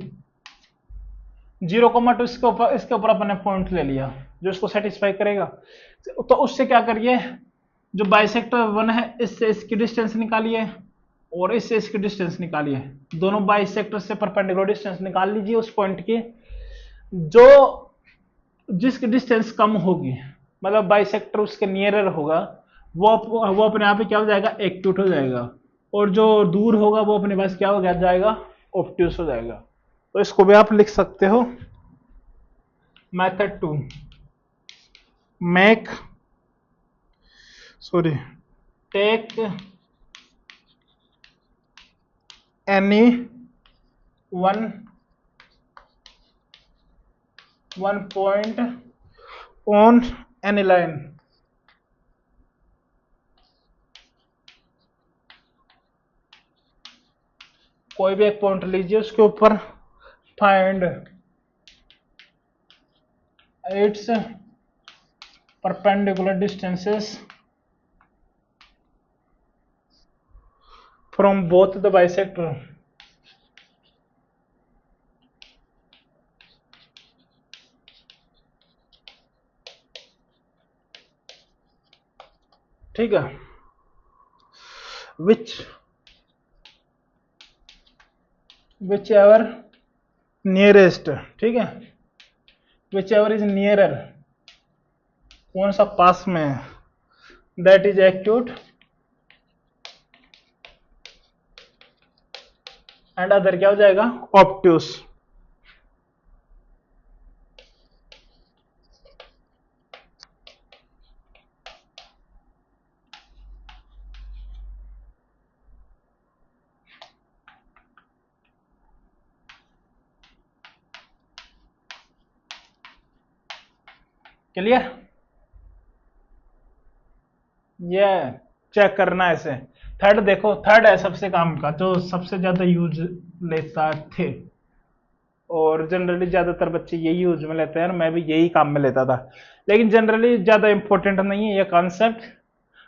0,2 इसके ऊपर अपने पॉइंट ले लिया जो इसको सेटिस्फाई करेगा। तो उससे क्या करिए, जो बाइसेक्टर 1 है इससे इसकी डिस्टेंस निकालिए और इससे इसकी डिस्टेंस निकालिए। दोनों बाइसेक्टर से परपेंडिकुलर डिस्टेंस निकाल लीजिए उस पॉइंट की। जो जिसकी डिस्टेंस कम होगी, मतलब बाइसेक्टर उसके नियरर होगा, वो अपने आप ही क्या हो जाएगा, एक्यूट हो जाएगा, और जो दूर होगा वो अपने पास क्या हो जाएगा, ऑब्ट्यूस हो जाएगा। तो इसको भी आप लिख सकते हो, method 2, make take any one point on any line, कोई भी एक पॉइंट लीजिए उसके ऊपर, find its perpendicular distances from both the bisector. ठीक है, विच एवर नियरेस्ट, ठीक है, विच एवर इज नियरर, कौन सा पास में है, that is acute and other क्या हो जाएगा, ऑब्ट्यूस। क्लियर, ये चेक करना है ऐसे। थर्ड देखो, थर्ड है सबसे काम का, जो सबसे ज्यादा यूज लेता थे, और जनरली ज्यादातर बच्चे यही यूज में लेते हैं, और मैं भी यही काम में लेता था, लेकिन जनरली ज्यादा इंपॉर्टेंट नहीं है ये कॉन्सेप्ट।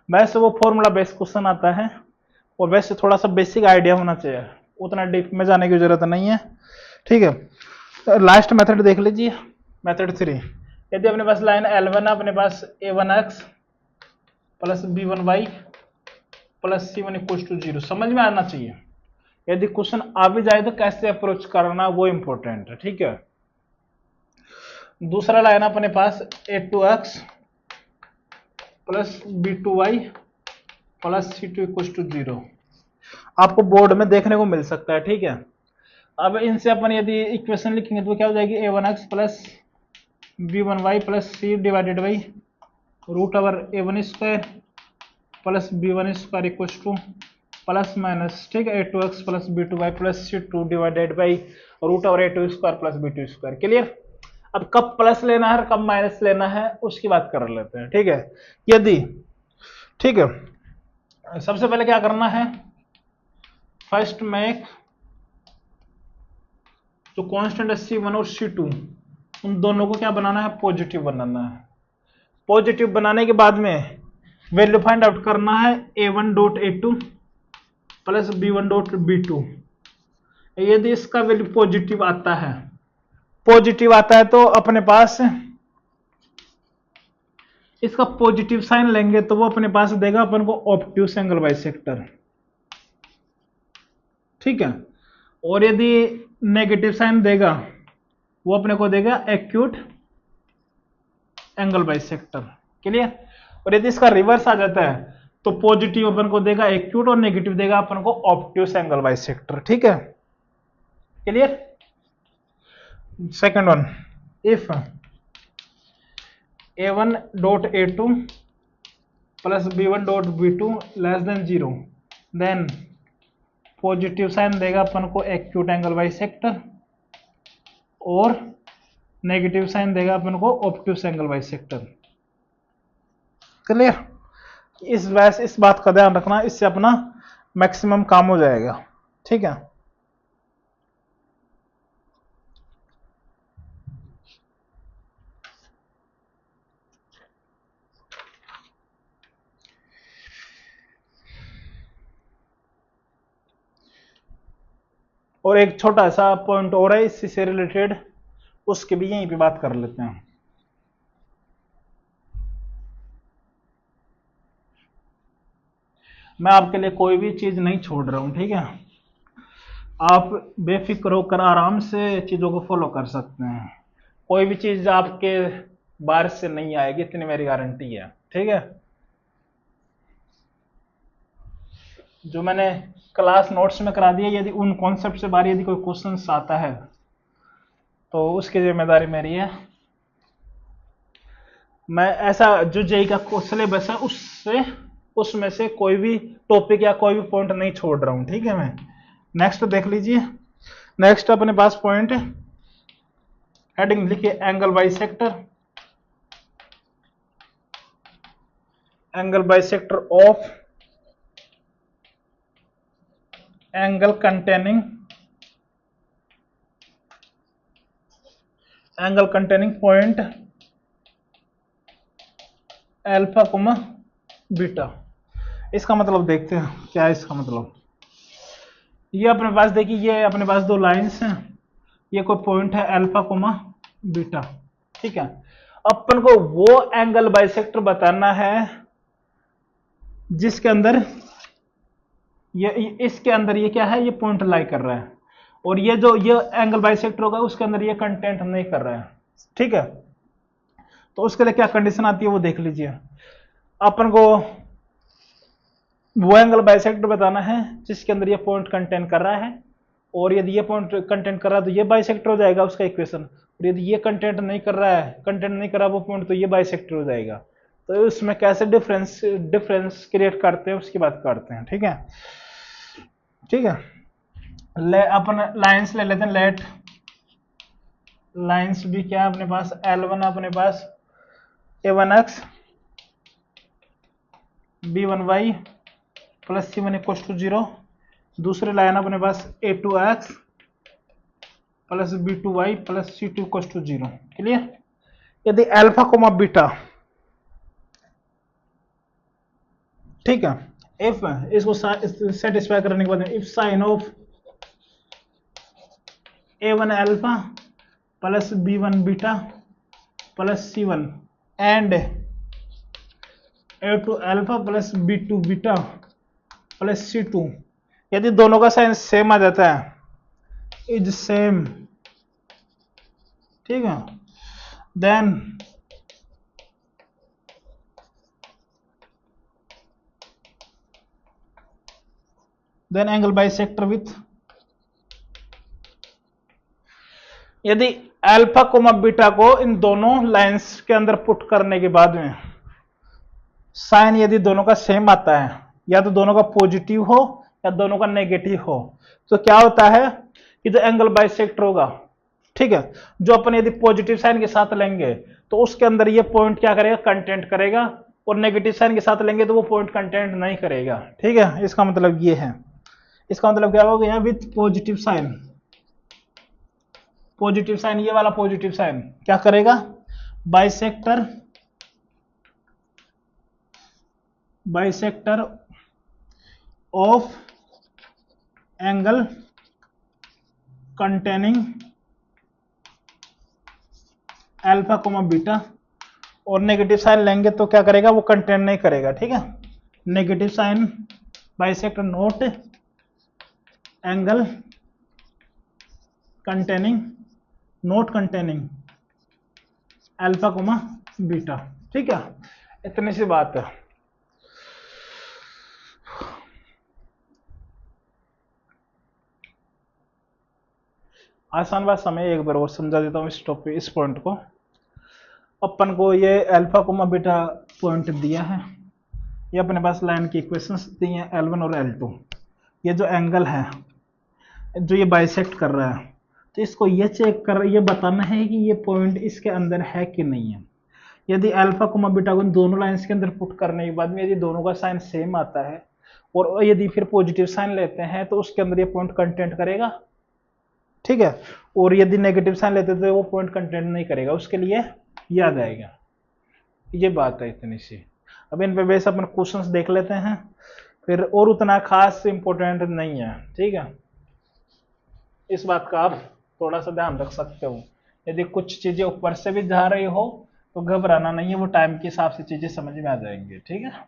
वैसे वो फॉर्मूला बेस्ड क्वेश्चन आता है, और वैसे थोड़ा सा बेसिक आइडिया होना चाहिए, उतना डीप में जाने की जरूरत नहीं है। ठीक है, लास्ट मेथड देख लीजिए, मेथड 3। यदि अपने पास लाइन L1 है, अपने पास a1x plus b1y plus c1 equal to 0, समझ में आना चाहिए। यदि क्वेश्चन आ भी जाए तो कैसे अप्रोच करना वो इंपॉर्टेंट है। ठीक है, दूसरा लाइन अपने पास a2x plus b2y plus c2 equal to 0, आपको बोर्ड में देखने को मिल सकता है। ठीक है, अब इनसे अपन यदि इक्वेशन लिखेंगे तो क्या हो जाएगी, a1x plus b1y plus c divided by root over a1 square plus b1 square equal to plus minus, ठीक है, a2x plus b2y plus c2 divided by root over a2 square plus b2 square. Clear? अब कब plus लेना है कब minus लेना है उसकी बात कर लेते हैं। ठीक है, यदि, ठीक है, सबसे पहले क्या करना है, फर्स्ट मेक जो कांस्टेंट है c1 और c2 उन दोनों को क्या बनाना है, पॉजिटिव बनाना है। पॉजिटिव बनाने के बाद में वैल्यू फाइंड आउट करना है a1 dot a2 plus b1 dot b2। यदि इसका वैल्यू पॉजिटिव आता है, पॉजिटिव आता है तो अपने पास इसका पॉजिटिव साइन लेंगे तो वो अपने पास देगा अपन को ऑब्ट्यूस एंगल बाइसेक्टर। ठीक है, और यदि नेगेटिव साइन देगा वो अपने को देगा एक्यूट एंगल बाइसेक्टर। क्लियर? और यदि इसका रिवर्स आ जाता है तो पॉजिटिव अपन को देगा एक्यूट और नेगेटिव देगा अपन को ऑब्ट्यूस एंगल बाइसेक्टर। ठीक है, clear? Second one, if a1 dot a2 plus b1 dot b2 less than 0 then positive sign देगा अपन को एक्यूट एंगल बाइसेक्टर और नेगेटिव साइन देगा अपन को ऑब्ट्यूस एंगल बाइसेक्टर। क्लियर? इस बात का ध्यान रखना, इससे अपना मैक्सिमम काम हो जाएगा। ठीक है, और एक छोटा सा पॉइंट और है इसी से रिलेटेड, उसके भी यहीं पे बात कर लेते हैं। मैं आपके लिए कोई भी चीज नहीं छोड़ रहा हूं, ठीक है, आप बेफिक्र होकर आराम से चीजों को फॉलो कर सकते हैं। कोई भी चीज आपके बाहर से नहीं आएगी, इतनी मेरी गारंटी है। ठीक है, जो मैंने क्लास नोट्स में करा दिया, यदि उन कॉन्सेप्ट से बाहर यदि कोई क्वेश्चन आता है तो उसकी जिम्मेदारी मेरी है। मैं ऐसा जो जेई का सिलेबस है उसमें से कोई भी टॉपिक या कोई भी पॉइंट नहीं छोड़ रहा हूं। ठीक है, मैं नेक्स्ट देख लीजिए। नेक्स्ट अपने पास पॉइंट हेडिंग लिखिए angle bisector, angle bisector of angle containing point alpha comma beta. इसका मतलब देखते हैं क्या है इसका मतलब। ये अपने पास देखिए, ये अपने पास दो लाइंस हैं, ये कोई पॉइंट है अल्फा कोमा बीटा। ठीक है, अपन को वो एंगल बाइसेक्टर बताना है जिसके अंदर ये इसके अंदर ये क्या है, ये पॉइंट लाई कर रहा है, और ये जो ये एंगल बाइसेक्टर होगा उसके अंदर ये कंटेंट नहीं कर रहा है। ठीक है, तो उसके लिए क्या कंडीशन आती है वो देख लीजिए। अपन को वो एंगल बाइसेक्टर बताना है जिसके अंदर ये पॉइंट कंटेन कर रहा है, और यदि ये पॉइंट कंटेंट कर रहा है तो ये बाइसेक्टर हो जाएगा उसका इक्वेशन, और यदि ये कंटेंट नहीं कर रहा वो पॉइंट, तो ये बाइसेक्टर हो जाएगा। तो उसमें कैसे डिफरेंस क्रिएट करते हैं उसकी बात करते हैं। ठीक है, ठीक है, अपन लाइंस ले लेते हैं। लेट लाइंस भी क्या है अपने पास, L1 अपने पास A1x B1y plus C1 equal to 0। दूसरी लाइन अपने पास A2x plus B2y plus C2 equal to 0। Clear? यदि अल्फा कोमा बीटा, ठीक है, इफ इसको सेटिस्फाई करने के बाद if sign of A1 alpha plus B1 beta plus C1 and A2 alpha plus B2 beta plus C2, यदि दोनों का साइन सेम आ जाता है, इज सेम, ठीक है, देन एंगल बाइसेक्टर विथ, यदि अल्फा कोमा बीटा को इन दोनों लाइंस के अंदर पुट करने के बाद में साइन यदि दोनों का सेम आता है, या तो दोनों का पॉजिटिव हो या दोनों का नेगेटिव हो, तो क्या होता है कि जो एंगल बाइसेक्टर होगा, ठीक है, जो अपन यदि पॉजिटिव साइन के साथ लेंगे तो उसके अंदर ये पॉइंट क्या करेगा, कंटेंट करेगा, और नेगेटिव साइन के साथ लेंगे तो वो पॉइंट कंटेंट नहीं करेगा। ठीक है, इसका मतलब ये है, इसका मतलब क्या हो गया, with positive sign, positive sign, ये वाला पॉजिटिव साइन क्या करेगा, bisector, bisector of angle containing alpha comma beta, और नेगेटिव साइन लेंगे तो क्या करेगा, वो कंटेंट नहीं करेगा। ठीक है, negative sign bisector not angle containing, not containing alpha comma beta. ठीक है, इतनी सी बात है। आसान बात समय एक बार और समझा देता हूँ इस टॉपिक, इस पॉइंट को। अपन को ये अल्फा कोमा बीटा पॉइंट दिया है, ये अपने पास लाइन की इक्वेशंस दी हैं L1 और L2। ये जो एंगल है जो ये बाइसेक्ट कर रहा है, तो इसको ये चेक कर, ये बताना है कि ये पॉइंट इसके अंदर है कि नहीं है। यदि अल्फा कोमा बीटा को दोनों लाइंस के अंदर पुट करने के बाद में यदि दोनों का साइन सेम आता है और यदि फिर पॉजिटिव साइन लेते हैं तो उसके अंदर ये पॉइंट कंटेंट करेगा। ठीक है, और यदि नेगेटिव साइन लेते तो वो पॉइंट कंटेंट नहीं करेगा, उसके लिए याद आएगा। ये बात है इतनी सी। अब इन पे बेस अपन क्वेश्चंस देख लेते हैं, फिर और उतना खास इंपॉर्टेंट नहीं है। ठीक है, इस बात का आप थोड़ा सा ध्यान रख सकते हो। यदि कुछ चीजें ऊपर से भी जा रही हो तो घबराना नहीं है, वो टाइम के हिसाब से चीजें समझ में आ जाएंगी। ठीक है,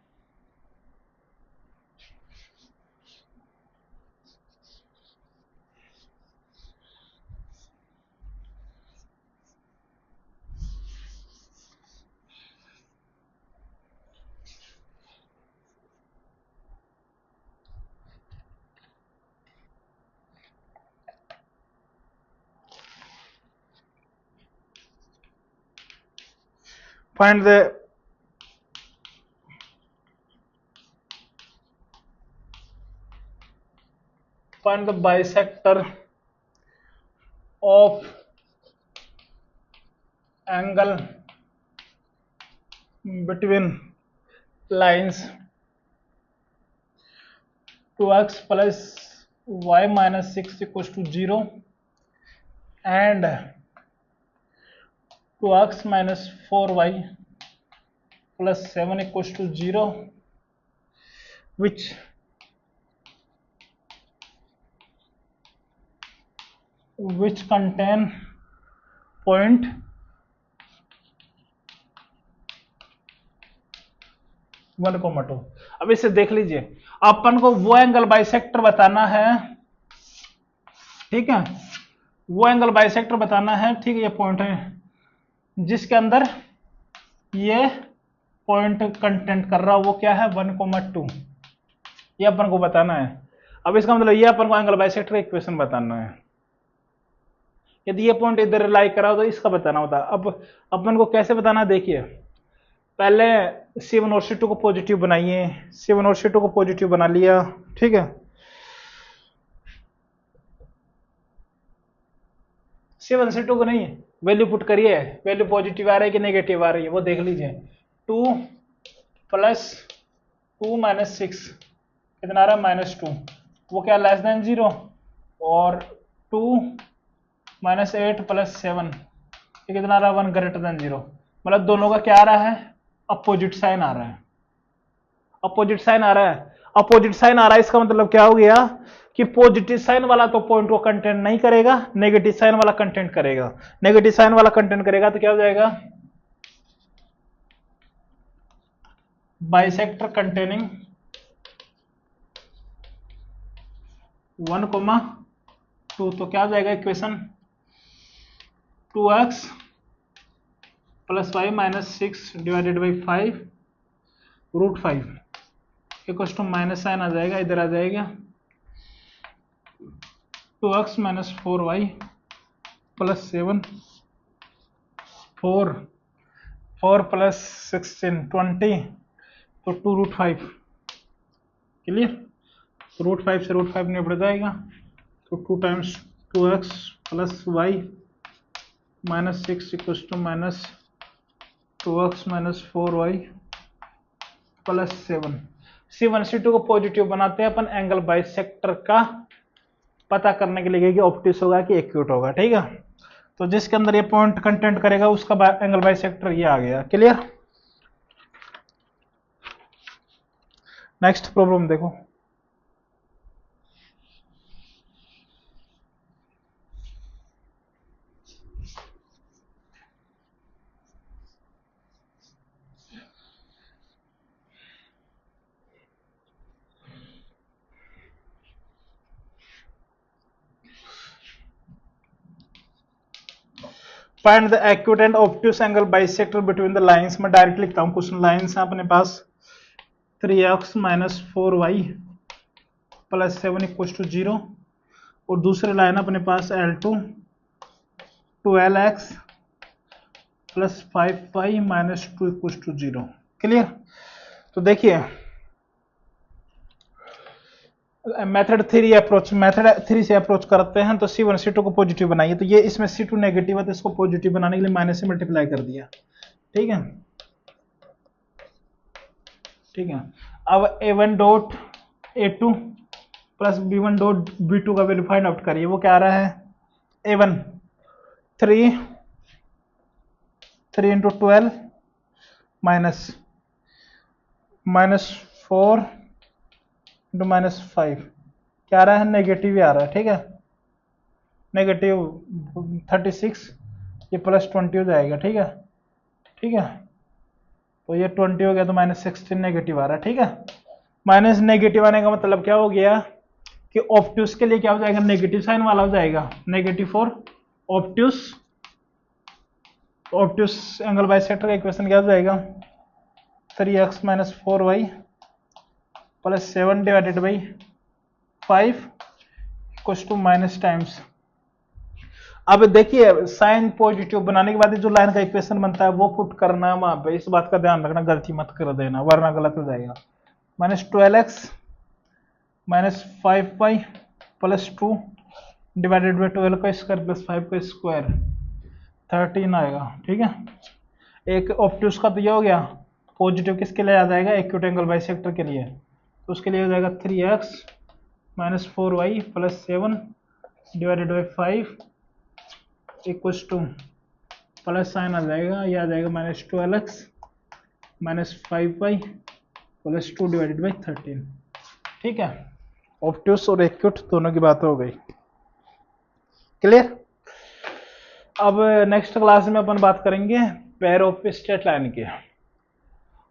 find the bisector of angle between lines 2x plus y minus 6 equals to 0 and 2x minus 4y plus 7 equals to 0, which contain point 1,2। अब इसे देख लीजिए, अपन को वो एंगल बाइसेक्टर बताना है। ठीक है, वो एंगल बाइसेक्टर बताना है। ठीक है, ये पॉइंट है जिसके अंदर ये पॉइंट कंटेंट कर रहा, वो क्या है 1,2, ये अपन को बताना है। अब इसका मतलब ये अपन को एंगल बाइसेक्टर का इक्वेशन बताना है। यदि ये पॉइंट इधर लाई करा हो तो इसका बताना होता। अब अपन को कैसे बताना, देखिए पहले C1 और C2 को पॉजिटिव बनाइए, C1 और C2 को पॉजिटिव बना लिया। ठीक है, C1 C2 को नहीं वैल्यू पुट करिए, वैल्यू पॉजिटिव आ रही है कि नेगेटिव आ रही है वो देख लीजिए। 2 प्लस 2 माइनस 6 कितना आ रहा है -2, वो क्या लेस देन 0, और 2 माइनस 8 प्लस 7 ये कितना आ रहा है 1 ग्रेटर देन 0। मतलब दोनों का क्या आ रहा है, अपोजिट साइन आ रहा है, अपोजिट साइन आ रहा है, अपोजिट साइन आ रहा है। इसका मतलब क्या हो गया कि पॉजिटिव साइन वाला तो पॉइंट को कंटेंट नहीं करेगा, नेगेटिव साइन वाला कंटेंट करेगा। नेगेटिव साइन वाला कंटेंट करेगा तो क्या हो जाएगा, बाइसेक्टर कंटेनिंग 1,2, तो क्या हो जाएगा equation 2x plus y minus 6 divided by 5 root 5 equals to minus sign आ जाएगा, इधर आ जाएगा 2x minus 4y plus 7 4 plus 16 20 तो 2√5 क्लियर। तो √5 से √5 निपट जाएगा, तो 2 times 2x plus y minus 6 equals to minus 2x minus 4y plus 7। C1 C2 को पॉजिटिव बनाते हैं अपन एंगल बाइसेक्टर का पता करने के लिए कि ऑब्ट्यूस होगा कि एक्यूट होगा, ठीक है। तो जिसके अंदर ये पॉइंट कंटेंट करेगा उसका एंगल बाइसेक्टर ये आ गया, क्लियर। नेक्स्ट प्रॉब्लम देखो। Find the acute and obtuse angle bisector between the lines. मैं डायरेक्ट लिखता हूं, कुछ लाइंस है अपने पास 3x minus 4y plus 7 equal to 0, और दूसरे लाइन अपने पास L2 12x plus 5y minus 2 equal to 0, clear. तो देखिए मेथड 3 से अप्रोच करते हैं, तो C1 C2 को पॉजिटिव बनाइए। तो ये इसमें C2 नेगेटिव है, तो इसको पॉजिटिव बनाने के लिए माइनस से मल्टीप्लाई कर दिया, ठीक है, ठीक है। अब A1 dot A2 plus B1 dot B2 का वैल्यू फाइंड आउट करिए। वो क्या आ रहा है, A1 3 into 12 minus 4 into minus 5, क्या आ रहा है, नेगेटिव ही आ रहा है, ठीक है, नेगेटिव 36, ये प्लस 20 हो जाएगा, ठीक है, ठीक है। तो ये 20 हो गया, तो माइनस 16 नेगेटिव आ रहा है, ठीक है। माइनस नेगेटिव आने का मतलब क्या हो गया कि ऑब्ट्यूस के लिए क्या हो जाएगा, नेगेटिव साइन वाला हो जाएगा, negative for obtuse. Obtuse angle bisector का इक्वेशन क्या हो जाएगा, 3x minus 4y plus 7 divided by 5 equals to minus times. अब देखिए साइन पॉजिटिव बनाने के बाद जो लाइन का इक्वेशन बनता है वो पुट करना वहां पे, इस बात का ध्यान रखना, गलती मत कर देना वरना गलत हो जाएगा। Minus 12x minus 5y plus 2 divided by 12 का स्क्वायर प्लस 5 का स्क्वायर 13 आएगा, ठीक है। एक ऑब्ट्यूस का तो ये हो गया, पॉजिटिव किसके लिए आ जाएगा, एक्यूट एंगल बाइसेक्टर के लिए, तो उसके लिए हो जाएगा 3x minus 4y plus 7 divided by 5 equals to plus sign आ जाएगा, ये आ जाएगा minus 12x minus 5y plus 2 divided by 13, ठीक है। ऑब्ट्यूस और एक्यूट दोनों की बात हो गई, क्लियर। अब नेक्स्ट क्लास में अपन बात करेंगे पेयर ऑफ स्ट्रेट लाइन की।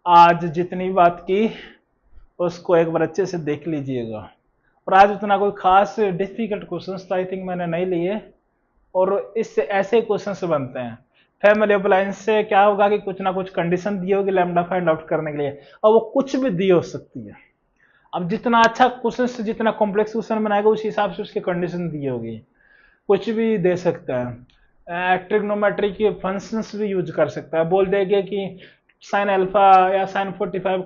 आज जितनी बात की उसको एक बार अच्छे से देख लीजिएगा, और आज उतना कोई खास डिफिकल्ट क्वेश्चंस तो आई थिंक मैंने नहीं लिए, और इससे ऐसे क्वेश्चंस बनते हैं। फैमिली ऑफ लाइन से क्या होगा कि कुछ ना कुछ कंडीशन दी होगी लैम्डा फाइंड आउट करने के लिए, और वो कुछ भी दी हो सकती है। अब जितना अच्छा क्वेश्चन, जितना कॉम्प्लेक्स क्वेश्चन बनाएगा उस हिसाब से उसकी कंडीशन दी होगी, कुछ भी दे सकता है। ट्रिग्नोमेट्री के फंक्शंस भी यूज कर सकता है, बोल देंगे कि साइन अल्फा या साइन 45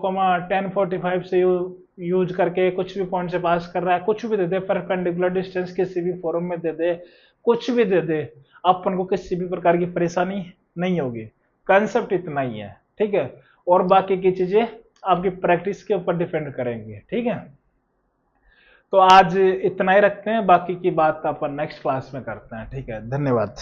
tan 45 से यूज करके कुछ भी पॉइंट से पास कर रहा है, कुछ भी दे दे, परपेंडिकुलर डिस्टेंस किसी भी फॉर्म में दे दे, कुछ भी दे दे, अपन को किसी भी प्रकार की परेशानी नहीं होगी। कंसेप्ट इतना ही है, ठीक है, और बाकी की चीजें आपकी प्रैक्टिस के ऊपर डिपेंड करेंगे, ठीक है। तो आज इतना ही रखते हैं, बाकी की बात अपन नेक्स्ट क्लास में करते हैं, ठीक है। धन्यवाद।